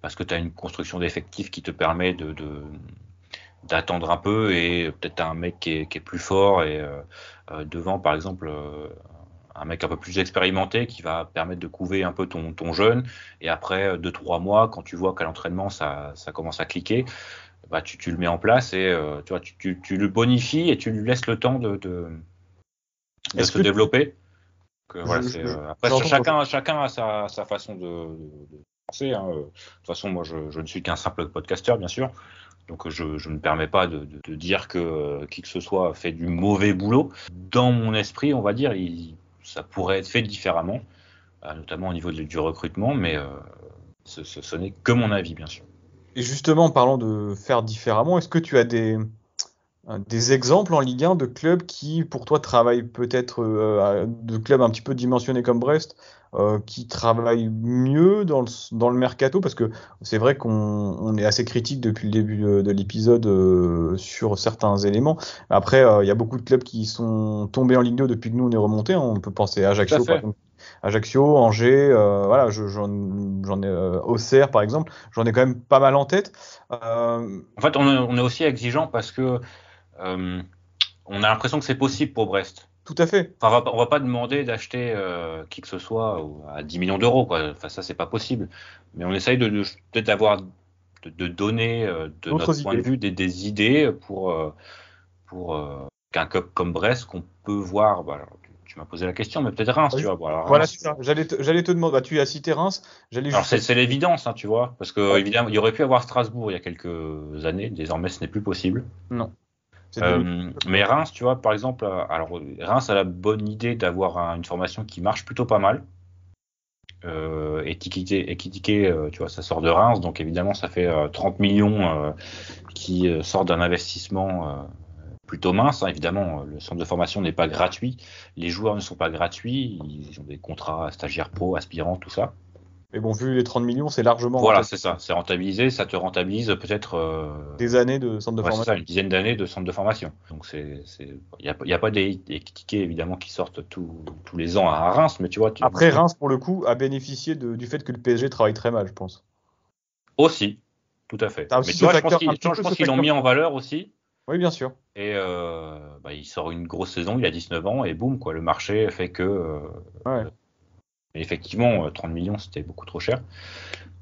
tu as une construction d'effectifs qui te permet d'attendre un peu, et peut-être un mec qui est plus fort, et devant par exemple un mec un peu plus expérimenté qui va permettre de couver un peu ton jeune, et après 2-3 mois, quand tu vois qu'à l'entraînement ça commence à cliquer, bah tu le mets en place, et tu vois, tu le bonifies et tu lui laisses le temps de se développer. Après, chacun a sa façon de penser, hein. De toute façon, moi je ne suis qu'un simple podcasteur, bien sûr. Donc je ne me permets pas de dire que qui que ce soit fait du mauvais boulot. Dans mon esprit, on va dire, ça pourrait être fait différemment, notamment au niveau du recrutement, mais ce n'est que mon avis, bien sûr. Et justement, en parlant de faire différemment, est-ce que tu as des exemples en Ligue 1 de clubs qui, pour toi, travaillent peut-être, de clubs un petit peu dimensionnés comme Brest, qui travaillent mieux dans le mercato? Parce que c'est vrai qu'on est assez critique depuis le début de l'épisode sur certains éléments. Après, il y a beaucoup de clubs qui sont tombés en Ligue 2 depuis que nous on est remonté, hein. On peut penser à Ajaccio, par exemple. Ajaccio, Angers, voilà, j'en ai Auxerre par exemple, j'en ai quand même pas mal en tête. En fait, on est aussi exigeant parce que on a l'impression que c'est possible pour Brest. Tout à fait. Enfin, on va pas demander d'acheter qui que ce soit à 10 millions d'euros, quoi. Enfin, ça, c'est pas possible. Mais on essaye peut-être d'avoir, de donner de notre point de vue des idées pour qu'un club comme Brest, qu'on peut voir. Bah, alors, tu m'as posé la question, mais peut-être Reims, tu vois. Bon, alors, voilà, Reims, c'est ça. J'allais te demander. Bah, tu as cité Reims. Alors c'est l'évidence, hein, tu vois, parce que évidemment, il y aurait pu avoir Strasbourg il y a quelques années. Désormais, ce n'est plus possible. Non. Mais Reims, tu vois, par exemple, alors Reims a la bonne idée d'avoir une formation qui marche plutôt pas mal. Étiqueté, tu vois, ça sort de Reims, donc évidemment, ça fait 30 millions qui sortent d'un investissement plutôt mince, hein. Évidemment, le centre de formation n'est pas gratuit, les joueurs ne sont pas gratuits, ils ont des contrats stagiaires pro, aspirants, tout ça. Mais bon, vu les 30 millions, c'est largement. Voilà, c'est ça, c'est rentabilisé, ça te rentabilise peut-être des années de centre de formation. C'est ça, une dizaine d'années de centre de formation. Donc il y a pas des tickets évidemment qui sortent tous les ans à Reims, mais tu vois. Après, Reims pour le coup a bénéficié du fait que le PSG travaille très mal, je pense. Aussi, tout à fait. Mais tu vois, je pense qu'ils l'ont mis en valeur aussi. Oui, bien sûr. Et il sort une grosse saison, il a 19 ans, et boum, quoi, le marché fait que. Mais effectivement, 30 millions, c'était beaucoup trop cher.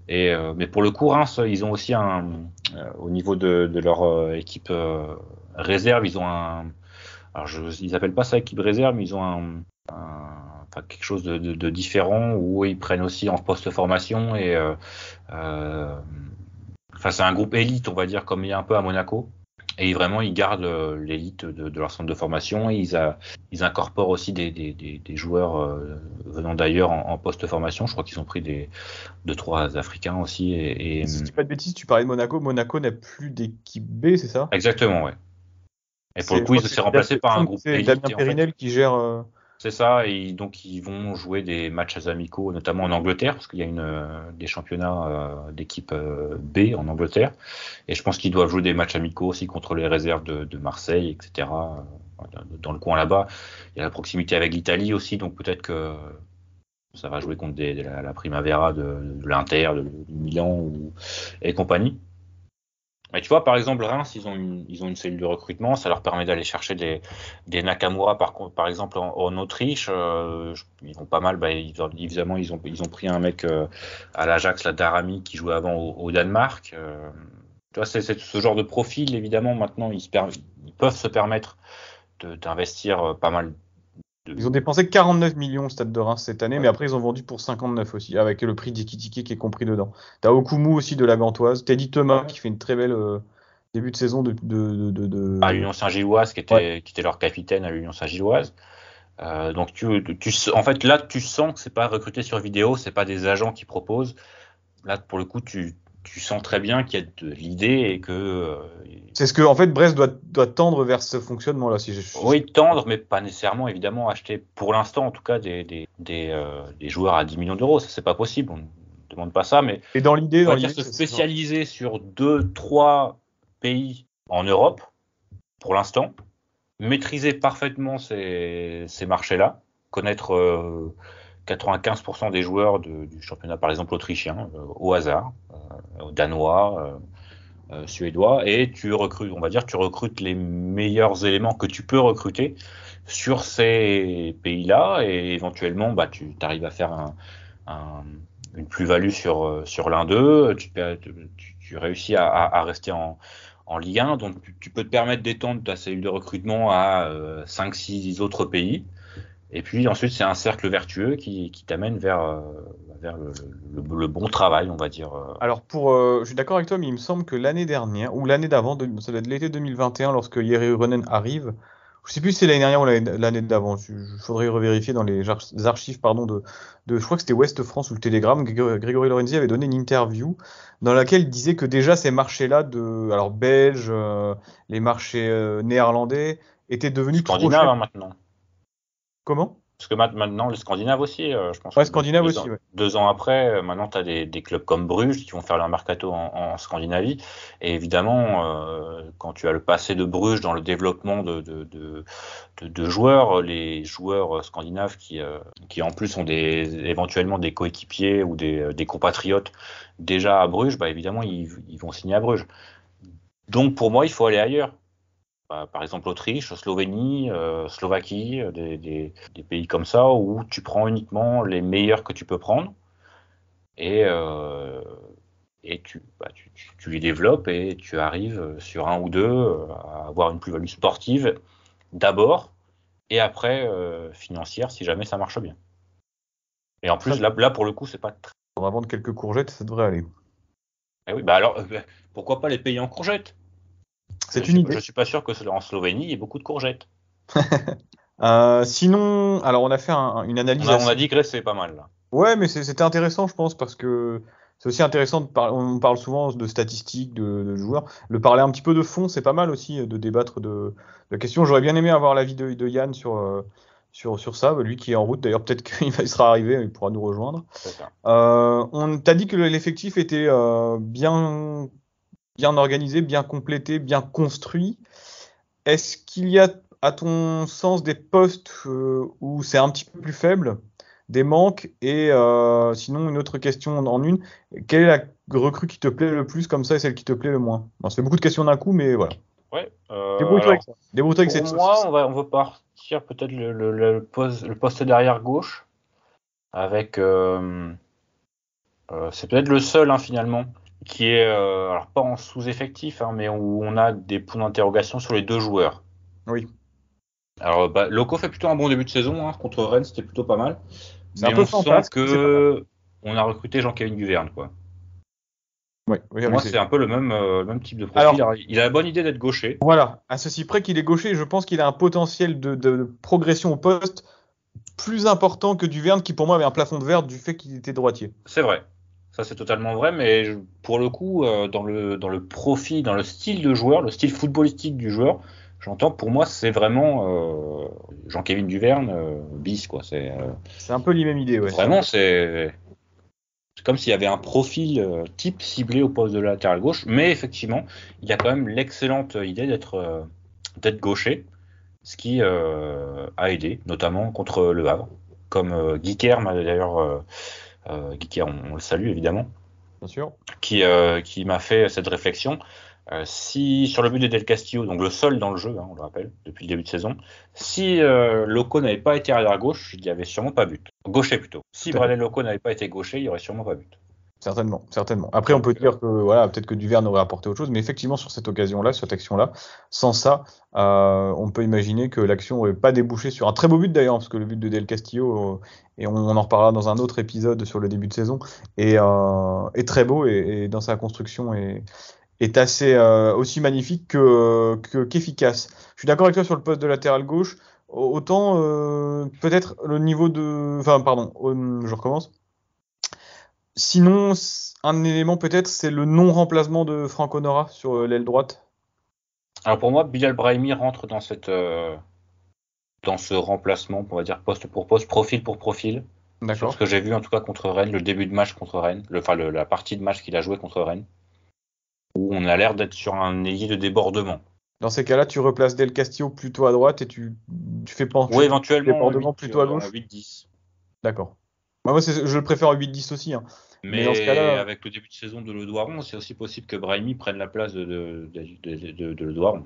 Mais pour le coup, Reims, ils ont aussi au niveau de leur équipe réserve, ils ont alors ils appellent pas ça équipe réserve, mais ils ont quelque chose de différent, où ils prennent aussi en post-formation, et c'est un groupe élite, on va dire, comme il y a un peu à Monaco. Et vraiment, ils gardent l'élite de leur centre de formation, et ils incorporent aussi des joueurs venant d'ailleurs en post-formation. Je crois qu'ils ont pris 2-3 Africains aussi. Et si je dis pas de bêtises, tu parlais de Monaco. Monaco n'a plus d'équipe B, c'est ça? Exactement, ouais. Et pour le coup, ils se sont remplacés par un groupe élite. C'est Damien Périnel qui gère. C'est ça, et donc ils vont jouer des matchs amicaux, notamment en Angleterre, parce qu'il y a des championnats d'équipe B en Angleterre, et je pense qu'ils doivent jouer des matchs amicaux aussi contre les réserves de Marseille, etc. dans le coin là-bas. Il y a la proximité avec l'Italie aussi, donc peut-être que ça va jouer contre la Primavera de l'Inter, du Milan et compagnie. Mais tu vois, par exemple, Reims, ils ont une cellule de recrutement, ça leur permet d'aller chercher des Nakamura, par exemple, en Autriche. Ils vont pas mal, évidemment, ils ont pris un mec à l'Ajax, la Darami, qui jouait avant au Danemark. Tu vois, c'est ce genre de profil, évidemment, maintenant, ils peuvent se permettre d'investir pas mal. Ils ont dépensé 49 millions au Stade de Reims cette année, mais après ils ont vendu pour 59 aussi, avec le prix d'Ekitike qui est compris dedans. T'as Okumu aussi de la Gantoise, Teddy Thomas qui fait une très belle début de saison de à l'Union Saint-Gilloise, qui était leur capitaine à l'Union Saint-Gilloise. Donc en fait là tu sens que c'est pas recruté sur vidéo, c'est pas des agents qui proposent. Là pour le coup tu sens très bien qu'il y a de l'idée et que c'est ce que en fait Brest doit tendre vers ce fonctionnement-là. Oui, tendre, mais pas nécessairement évidemment acheter pour l'instant en tout cas des joueurs à 10 millions d'euros, ça c'est pas possible, on ne demande pas ça, mais et dans l'idée, se spécialiser sur 2-3 pays en Europe pour l'instant, maîtriser parfaitement ces marchés-là, connaître 95% des joueurs du championnat, par exemple autrichien, au hasard, danois, suédois, et tu recrutes les meilleurs éléments que tu peux recruter sur ces pays-là, et éventuellement, tu arrives à faire une plus-value sur l'un d'eux, tu réussis à rester en Ligue 1, donc tu peux te permettre d'étendre ta cellule de recrutement à 5-6 autres pays. Et puis ensuite, c'est un cercle vertueux qui t'amène vers le bon travail, on va dire. Alors, je suis d'accord avec toi, mais il me semble que l'année dernière, ou l'année d'avant, ça doit être l'été 2021, lorsque Jere Runen arrive, je sais plus si c'est l'année dernière ou l'année d'avant, il faudrait revérifier dans les archives je crois que c'était Ouest France ou le Télégramme, Grégory Lorenzi avait donné une interview dans laquelle il disait que déjà ces marchés-là, alors belges, les marchés néerlandais, étaient devenus trop chers. Scandinaves maintenant. Comment ? Parce que maintenant, les Scandinaves aussi, je pense. Ouais, Scandinaves aussi, ouais. 2 ans après, maintenant, tu as des clubs comme Bruges qui vont faire leur mercato en Scandinavie. Et évidemment, quand tu as le passé de Bruges dans le développement de joueurs, les joueurs scandinaves qui en plus ont éventuellement des coéquipiers ou des compatriotes déjà à Bruges, évidemment, ils vont signer à Bruges. Donc, pour moi, il faut aller ailleurs. Par exemple l'Autriche, Slovénie, Slovaquie, des pays comme ça où tu prends uniquement les meilleurs que tu peux prendre et tu les développes et tu arrives sur un ou deux à avoir une plus-value sportive d'abord et après financière si jamais ça marche bien. Et en plus là pour le coup c'est pas très... On va vendre quelques courgettes, ça devrait aller. Eh oui, alors pourquoi pas les payer en courgettes ? C'est une idée. Je suis pas sûr que en Slovénie il y ait beaucoup de courgettes. Sinon, alors on a fait une analyse. On a digressé pas mal là. Ouais, mais c'était intéressant, je pense, parce que c'est aussi intéressant on parle souvent de statistiques, de joueurs. Le parler un petit peu de fond, c'est pas mal aussi de débattre de questions. J'aurais bien aimé avoir l'avis de Yann sur ça, lui qui est en route. D'ailleurs, peut-être qu'il sera arrivé, il pourra nous rejoindre. On t'a dit que l'effectif était bien organisé, bien complété, bien construit. Est-ce qu'il y a, à ton sens, des postes où c'est un petit peu plus faible, des manques? Et sinon, une autre question en une, quelle est la recrue qui te plaît le plus comme ça et celle qui te plaît le moins? Ça fait beaucoup de questions d'un coup, mais voilà. Ouais. Débrouille-toi avec ça. Débrouille-toi avec cette sauce. Pour moi, on va partir peut-être le poste derrière gauche avec... c'est peut-être le seul finalement qui est alors pas en sous-effectif, mais où on a des points d'interrogation sur les 2 joueurs. Oui. Alors Loco fait plutôt un bon début de saison contre Rennes, c'était plutôt pas mal. C'est un peu fantasque, que on a recruté Jean-Kévin Duverne quoi. Oui, moi c'est un peu le même type de profil. Alors, il a la bonne idée d'être gaucher. Voilà, à ceci près qu'il est gaucher, je pense qu'il a un potentiel de progression au poste plus important que Duverne qui pour moi avait un plafond de verre du fait qu'il était droitier. C'est vrai. Ça, c'est totalement vrai, mais pour le coup, dans le profil, dans le style de joueur, le style footballistique du joueur, j'entends, pour moi, c'est vraiment Jean-Kévin Duverne bis, quoi. C'est un peu les mêmes idées, ouais. Vraiment, c'est comme s'il y avait un profil type ciblé au poste de latéral gauche, mais effectivement, il a quand même l'excellente idée d'être gaucher. ce qui a aidé, notamment contre le Havre, comme Guy Kerr, d'ailleurs, Guy Kerr, on le salue évidemment, Bien sûr. qui m'a fait cette réflexion. Si sur le but de Del Castillo, donc le seul dans le jeu, on le rappelle, depuis le début de saison, si Loco n'avait pas été arrière gauche, il n'y avait sûrement pas but. Gaucher plutôt. Si Bradley Loco n'avait pas été gaucher, il n'y aurait sûrement pas but. Certainement. Après, on peut dire que voilà, peut-être que Duverne aurait apporté autre chose, mais effectivement, sur cette occasion-là, sur cette action-là, sans ça, on peut imaginer que l'action n'aurait pas débouché sur un très beau but d'ailleurs, parce que le but de Del Castillo, et on en reparlera dans un autre épisode sur le début de saison, est très beau et dans sa construction est assez aussi magnifique qu'efficace. Je suis d'accord avec toi sur le poste de latéral gauche. Autant peut-être le niveau de... Enfin, pardon, je recommence. Sinon, un élément peut-être, c'est le non-remplacement de Franck Honora sur l'aile droite. Alors pour moi, Bilal Brahimi rentre dans ce remplacement, on va dire poste pour poste, profil pour profil. D'accord. Sur ce que j'ai vu en tout cas contre Rennes, le début de match contre Rennes, la partie de match qu'il a joué contre Rennes, où on a l'air d'être sur un ailier de débordement. Dans ces cas-là, tu replaces Del Castillo plutôt à droite et tu fais pencher Oui, éventuellement débordement plutôt à gauche. 8-10. D'accord. Moi, je le préfère en 8-10 aussi. Hein. Mais dans ce cas-là, avec le début de saison de Le Doiron, c'est aussi possible que Brahimi prenne la place de Le Doiron.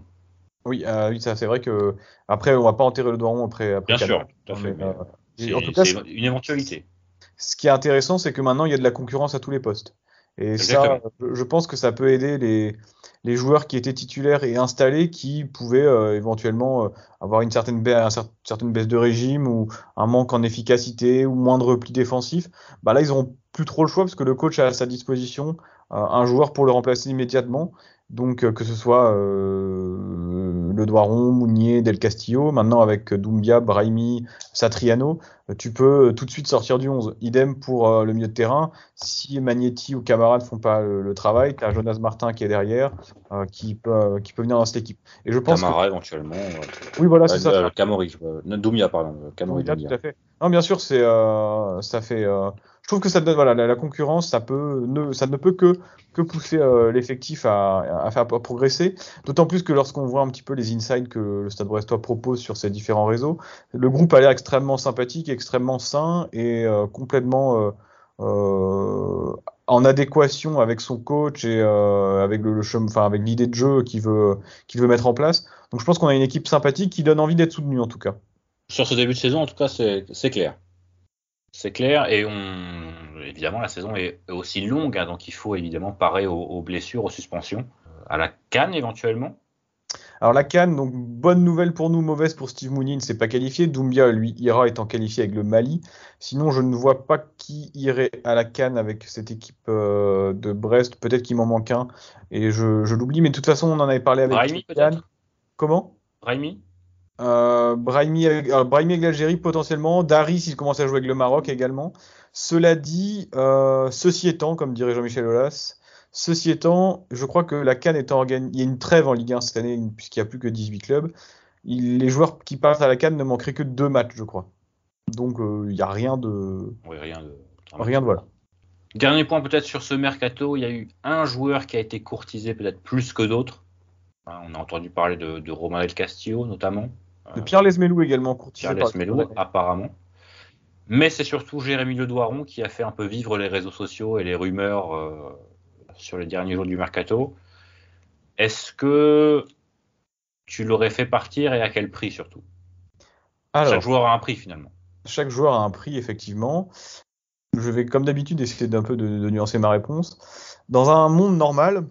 Oui, ça c'est vrai que après on va pas enterrer Le Doiron après Bien sûr, mois. tout à fait. En tout cas, c'est une éventualité. Ce qui est intéressant, c'est que maintenant il y a de la concurrence à tous les postes. Et Exactement. ça, je pense que ça peut aider les joueurs qui étaient titulaires et installés, qui pouvaient éventuellement avoir une certaine baisse de régime ou un manque en efficacité ou moins de repli défensif. Bah là, ils n'auront plus trop le choix parce que le coach a à sa disposition un joueur pour le remplacer immédiatement. Donc que ce soit Le Doiron, Mounier, Del Castillo, maintenant avec Doumbia, Brahimi, Satriano, tu peux tout de suite sortir du 11. Idem pour le milieu de terrain. Si Magnetti ou Camara ne font pas le travail, tu as Jonas Martin qui est derrière, qui peut venir dans cette équipe. Et je pense Camara éventuellement. Oui, voilà, c'est ça. Camori, Doumbia, pardon. Camori, Doumbia, tout à fait. Non, bien sûr, ça fait. Je trouve que ça donne, voilà, la concurrence, ça ne peut que pousser l'effectif à faire progresser. D'autant plus que lorsqu'on voit un petit peu les insights que le Stade Brestois propose sur ses différents réseaux, le groupe a l'air extrêmement sympathique, extrêmement sain et complètement en adéquation avec son coach et avec avec l'idée de jeu qu'il veut mettre en place. Donc je pense qu'on a une équipe sympathique qui donne envie d'être soutenue en tout cas. Sur ce début de saison, en tout cas, c'est clair. C'est clair, et évidemment, la saison est aussi longue, hein, donc il faut évidemment parer aux blessures, aux suspensions. À la CAN, éventuellement. Alors la CAN, donc bonne nouvelle pour nous, mauvaise pour Steve Mounier, il ne s'est pas qualifié. Doumbia, lui, ira étant qualifié avec le Mali. Sinon, je ne vois pas qui irait à la CAN avec cette équipe de Brest. Peut-être qu'il m'en manque un, et je l'oublie, mais de toute façon, on en avait parlé avec Brahimi, peut-être. Comment Brahimi Brahimi avec l'Algérie potentiellement, Dari s'il commence à jouer avec le Maroc également. Cela dit, ceci étant, comme dirait Jean-Michel Aulas, ceci étant, je crois que la CAN étant organisée, il y a une trêve en Ligue 1 cette année puisqu'il n'y a plus que 18 clubs. Les joueurs qui partent à la CAN ne manqueraient que 2 matchs, je crois. Donc il n'y a rien de... Oui, rien de voilà. Dernier point peut-être sur ce mercato, il y a eu un joueur qui a été courtisé peut-être plus que d'autres. On a entendu parler de Romain Del Castillo notamment. De Pierre Lesmelou également courtisé. Pierre Lesmelou apparemment. Mais c'est surtout Jérémy Le Doiron qui a fait un peu vivre les réseaux sociaux et les rumeurs sur les derniers jours du mercato. Est-ce que tu l'aurais fait partir et à quel prix surtout ? Alors, chaque joueur a un prix finalement. Chaque joueur a un prix effectivement. Je vais comme d'habitude essayer d'un peu de nuancer ma réponse. Dans un monde normal,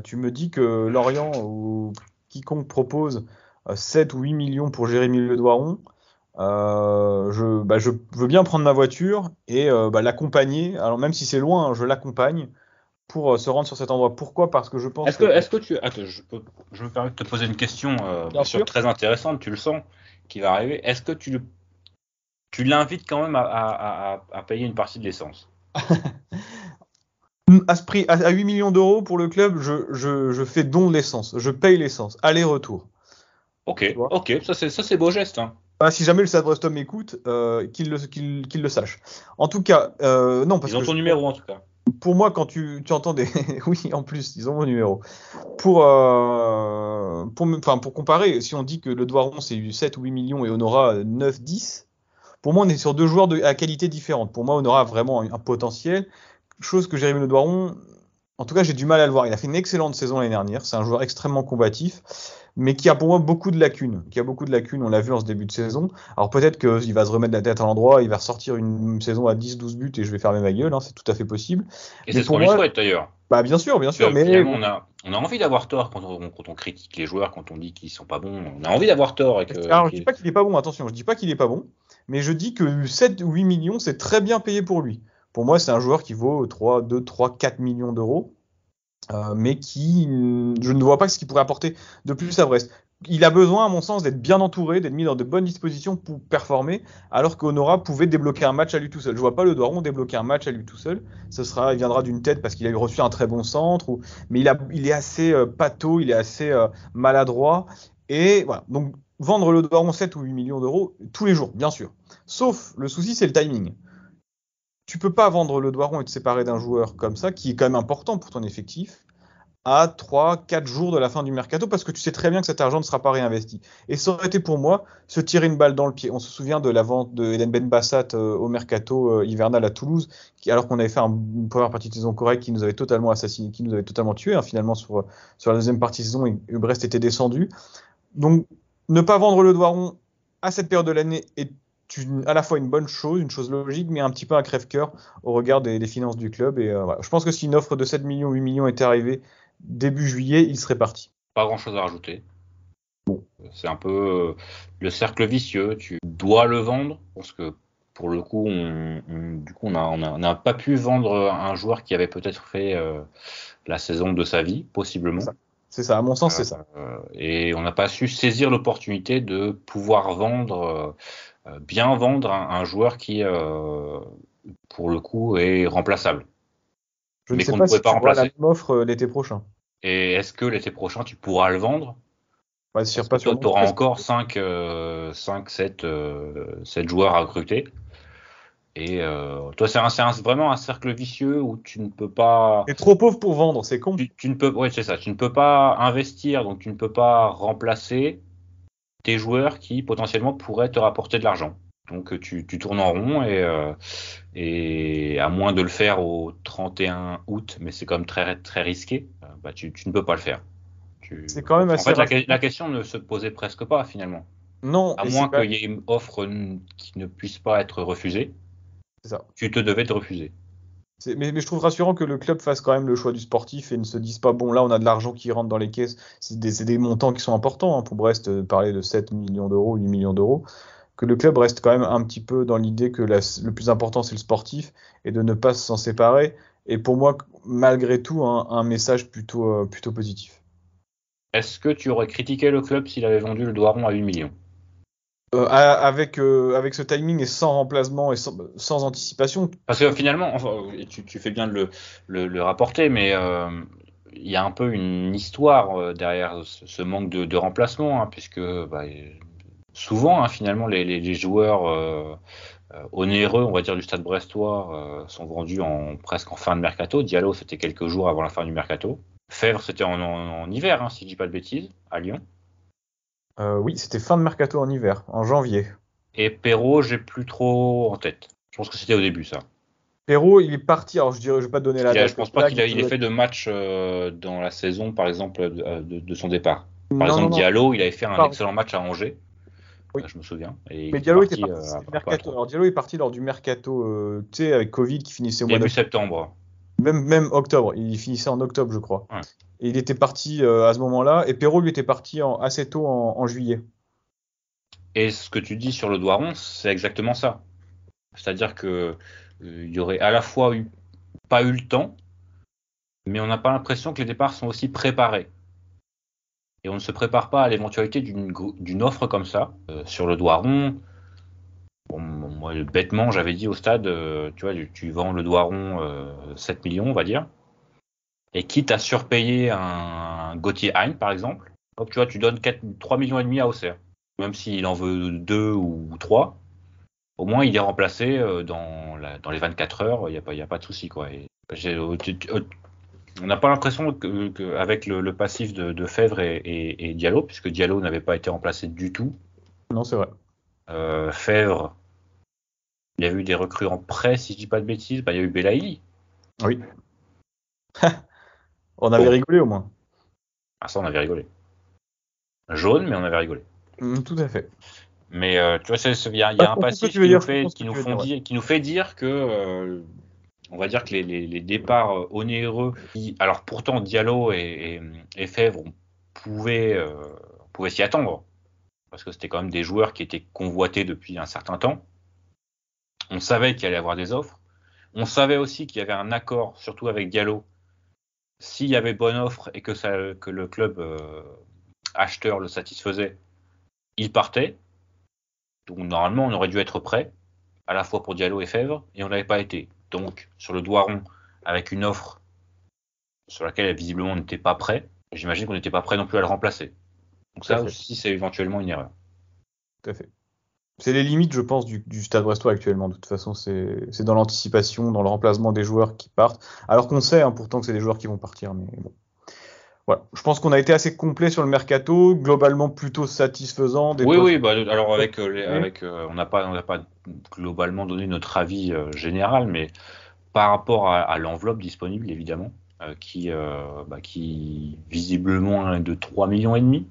tu me dis que Lorient ou quiconque propose 7 ou 8 millions pour Jérémy Le Doiron, je veux bien prendre ma voiture et l'accompagner. Alors même si c'est loin, je l'accompagne pour se rendre sur cet endroit. Pourquoi ? Parce que je pense Est-ce que tu... Attends, je me permets de te poser une question bien sûr très intéressante, tu le sens, qui va arriver. Est-ce que tu l'invites quand même à payer une partie de l'essence ? À ce prix, à 8 millions d'euros pour le club, je fais don de l'essence. Je paye l'essence. Aller-retour. Ok, ça c'est beau geste. Hein. Si jamais le Stade Brestois m'écoute, qu'il le sache. En tout cas, non. Parce ils ont ton numéro en tout cas. pour moi, quand tu entends des... Oui, en plus, ils ont mon numéro. Pour comparer, si on dit que le Doiron, c'est 7 ou 8 millions et Honora 9, 10, pour moi, on est sur deux joueurs à qualité différente. Pour moi, Honora a vraiment un potentiel, chose que Jérémy Le Doiron, en tout cas, j'ai du mal à le voir. Il a fait une excellente saison l'année dernière. C'est un joueur extrêmement combatif, mais qui a pour moi beaucoup de lacunes. On l'a vu en ce début de saison. Alors peut-être qu'il va se remettre la tête à l'endroit, il va ressortir une saison à 10-12 buts et je vais fermer ma gueule. C'est tout à fait possible. Et c'est ce qu'on lui souhaite d'ailleurs. Bah bien sûr. Mais finalement, on a envie d'avoir tort quand on critique les joueurs, quand on dit qu'ils sont pas bons. On a envie d'avoir tort. Alors je dis pas qu'il est pas bon. Attention, je dis pas qu'il est pas bon, mais je dis que 7 ou 8 millions, c'est très bien payé pour lui. Pour moi, c'est un joueur qui vaut 4 millions d'euros, mais qui, je ne vois pas ce qu'il pourrait apporter de plus à Brest. Il a besoin, à mon sens, d'être bien entouré, d'être mis dans de bonnes dispositions pour performer, alors qu'Honora pouvait débloquer un match à lui tout seul. Je vois pas le Doiron débloquer un match à lui tout seul. Il viendra d'une tête parce qu'il a reçu un très bon centre, mais il est assez pâteau, il est assez maladroit. Et voilà. Donc, vendre le Doiron 7 ou 8 millions d'euros tous les jours, bien sûr. Sauf, le souci, c'est le timing. Tu peux pas vendre le Doiron et te séparer d'un joueur comme ça, qui est quand même important pour ton effectif, à 3-4 jours de la fin du mercato, parce que tu sais très bien que cet argent ne sera pas réinvesti. Et ça aurait été pour moi se tirer une balle dans le pied. On se souvient de la vente de Eden Benbassat au mercato hivernal à Toulouse, alors qu'on avait fait une première partie de saison correcte qui nous avait totalement assassiné, qui nous avait totalement tué, finalement sur la deuxième partie de saison, et Brest était descendu. Donc ne pas vendre le Doiron à cette période de l'année est à la fois une bonne chose, une chose logique, mais un petit peu un crève-cœur au regard des finances du club. Et voilà. Je pense que si une offre de 7 millions, 8 millions était arrivée début juillet, il serait parti. Pas grand-chose à rajouter. Bon. C'est un peu le cercle vicieux. Tu dois le vendre, parce que pour le coup, on n'a pas pu vendre un joueur qui avait peut-être fait la saison de sa vie, possiblement. C'est ça, à mon sens, c'est ça. Et on n'a pas su saisir l'opportunité de pouvoir vendre... bien vendre un joueur qui, pour le coup, est remplaçable. Je ne sais pas si tu auras la même offre l'été prochain. Et est-ce que l'été prochain, tu pourras le vendre ? Tu auras encore 7 joueurs à recruter. Et toi, c'est vraiment un cercle vicieux où tu ne peux pas... Tu es trop pauvre pour vendre, c'est con. Oui, c'est ça. Tu ne peux pas investir, donc tu ne peux pas remplacer des joueurs qui potentiellement pourraient te rapporter de l'argent. Donc tu tournes en rond et à moins de le faire au 31 août, mais c'est quand même très, très risqué, tu ne peux pas le faire. C'est quand même assez la question ne se posait presque pas finalement. Non. À moins qu'il y ait une offre qui ne puisse pas être refusée, c'est ça. Tu te devais de refuser. Mais je trouve rassurant que le club fasse quand même le choix du sportif et ne se dise pas, bon, là, on a de l'argent qui rentre dans les caisses. C'est des montants qui sont importants pour Brest, parler de 7 millions d'euros, 8 millions d'euros. Que le club reste quand même un petit peu dans l'idée que le plus important, c'est le sportif et de ne pas s'en séparer. Et pour moi, malgré tout, un message plutôt positif. Est-ce que tu aurais critiqué le club s'il avait vendu le Doiron à 8 millions ? Avec ce timing et sans remplacement et sans anticipation. Parce que finalement, tu fais bien de le rapporter, mais il y a un peu une histoire derrière ce manque de remplacement, puisque souvent, finalement, les joueurs onéreux, on va dire, du Stade brestois sont vendus presque en fin de mercato. Diallo, c'était quelques jours avant la fin du mercato. Fèvre, c'était en hiver, si je dis pas de bêtises, à Lyon. Oui, c'était fin de mercato en hiver, en janvier. Et Perrault, j'ai plus trop en tête. Je pense que c'était au début, ça. Perrault, il est parti. Alors, je vais pas te donner la date. Je pense pas qu'il ait fait de match dans la saison, par exemple, de son départ. Par exemple, Diallo, il avait fait un excellent match à Angers. Oui. Je me souviens. Mais Diallo était parti. Mercato. Alors, Diallo est parti lors du mercato, avec Covid qui finissait au mois début septembre. Même octobre. Il finissait en octobre, je crois. Ouais. Et il était parti à ce moment-là. Et Perrault, lui, était parti assez tôt en juillet. Et ce que tu dis sur le Doiron, c'est exactement ça. C'est-à-dire que il y aurait à la fois pas eu le temps, mais on n'a pas l'impression que les départs sont aussi préparés. Et on ne se prépare pas à l'éventualité d'une offre comme ça. Sur le Doiron, moi, bêtement, j'avais dit au stade, tu vends le Doiron 7 millions, on va dire. Et quitte à surpayer un Gauthier Hein, par exemple, hop, tu donnes 3 millions et demi à Auxerre. Même s'il en veut 2 ou 3, au moins il est remplacé dans les 24 heures, il n'y a pas de souci, quoi. Et On n'a pas l'impression qu'avec le passif de Fèvre et Diallo, puisque Diallo n'avait pas été remplacé du tout. Non, c'est vrai. Fèvre, il y a eu des recrues en prêt, si je dis pas de bêtises. Il y a eu Belaïli. Oui. On avait rigolé au moins. Ah, ça, on avait rigolé. Jaune, mais on avait rigolé. Tout à fait. Mais tu vois, il y a un passif qui nous fait dire que, on va dire que les départs onéreux, alors pourtant Diallo et Fèvre, on pouvait s'y attendre, parce que c'était quand même des joueurs qui étaient convoités depuis un certain temps. On savait qu'il allait y avoir des offres. On savait aussi qu'il y avait un accord, surtout avec Diallo, s'il y avait bonne offre et que le club acheteur le satisfaisait, il partait. Donc normalement, on aurait dû être prêt, à la fois pour Diallo et Fèvre, et on n'avait pas été. Donc sur le Doiron, avec une offre sur laquelle visiblement on n'était pas prêt, j'imagine qu'on n'était pas prêt non plus à le remplacer. Donc ça aussi, c'est éventuellement une erreur. Tout à fait. C'est les limites, je pense, du Stade Brestois actuellement. De toute façon, c'est dans l'anticipation, dans le remplacement des joueurs qui partent. Alors qu'on sait pourtant que c'est des joueurs qui vont partir, mais bon. Voilà. Je pense qu'on a été assez complet sur le mercato, globalement plutôt satisfaisant. Oui. Alors on n'a pas globalement donné notre avis général, mais par rapport à l'enveloppe disponible, évidemment, qui visiblement est de 3,5 millions.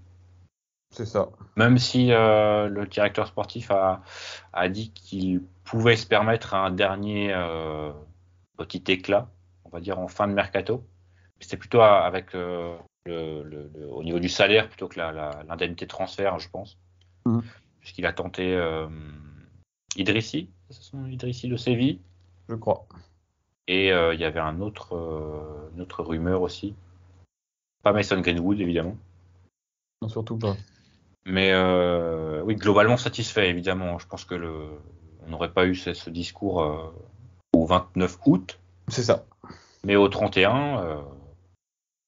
C'est ça. Même si le directeur sportif a dit qu'il pouvait se permettre un dernier petit éclat, on va dire en fin de mercato. C'était plutôt avec au niveau du salaire plutôt que l'indemnité de transfert, je pense. Puisqu'il a tenté Idrissi de Séville. Je crois. Et il y avait une autre rumeur aussi. Pas Mason Greenwood, évidemment. Non, surtout pas. Mais oui, globalement satisfait, évidemment. Je pense que on n'aurait pas eu ce discours au 29 août. C'est ça. Mais au 31,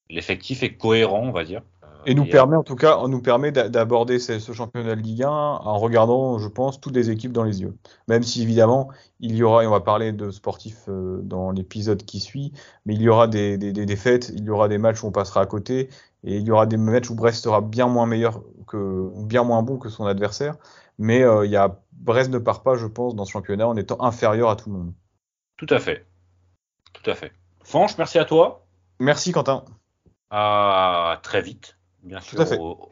l'effectif est cohérent, on va dire. Et nous permet d'aborder ce championnat de Ligue 1 en regardant, je pense, toutes les équipes dans les yeux. Même si évidemment, il y aura, et on va parler de sportifs dans l'épisode qui suit, mais il y aura des défaites, il y aura des matchs où on passera à côté, et il y aura des matchs où Brest sera bien moins bon que son adversaire. Mais Brest ne part pas, je pense, dans ce championnat en étant inférieur à tout le monde. Tout à fait. Franche, merci à toi. Merci Quentin. À très vite, bien sûr,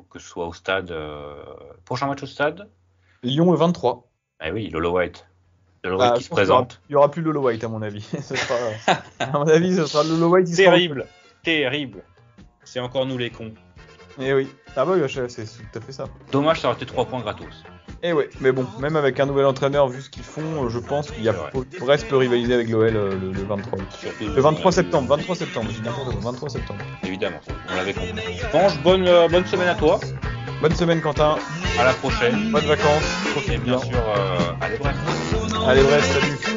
que ce soit au stade. Prochain match au stade Lyon le 23. Ah oui, Lolo White. Lolo White qui se présente. Il n'y aura plus Lolo White à mon avis. À mon avis, ce sera Lolo White. Terrible. C'est encore nous les cons. Eh oui. Ah bah oui, c'est tout à fait ça. Dommage, ça aurait été 3 points gratos. Eh ouais, mais bon, même avec un nouvel entraîneur, vu ce qu'ils font, je pense qu'il y a Brest peut rivaliser avec l'OL le 23 août. Le 23 septembre, je dis n'importe quoi, 23 septembre. Évidemment, on l'avait compris. Franche, bonne semaine à toi. Bonne semaine Quentin. À la prochaine. Bonnes vacances. Et bien sûr, allez Brest. Allez Brest, salut.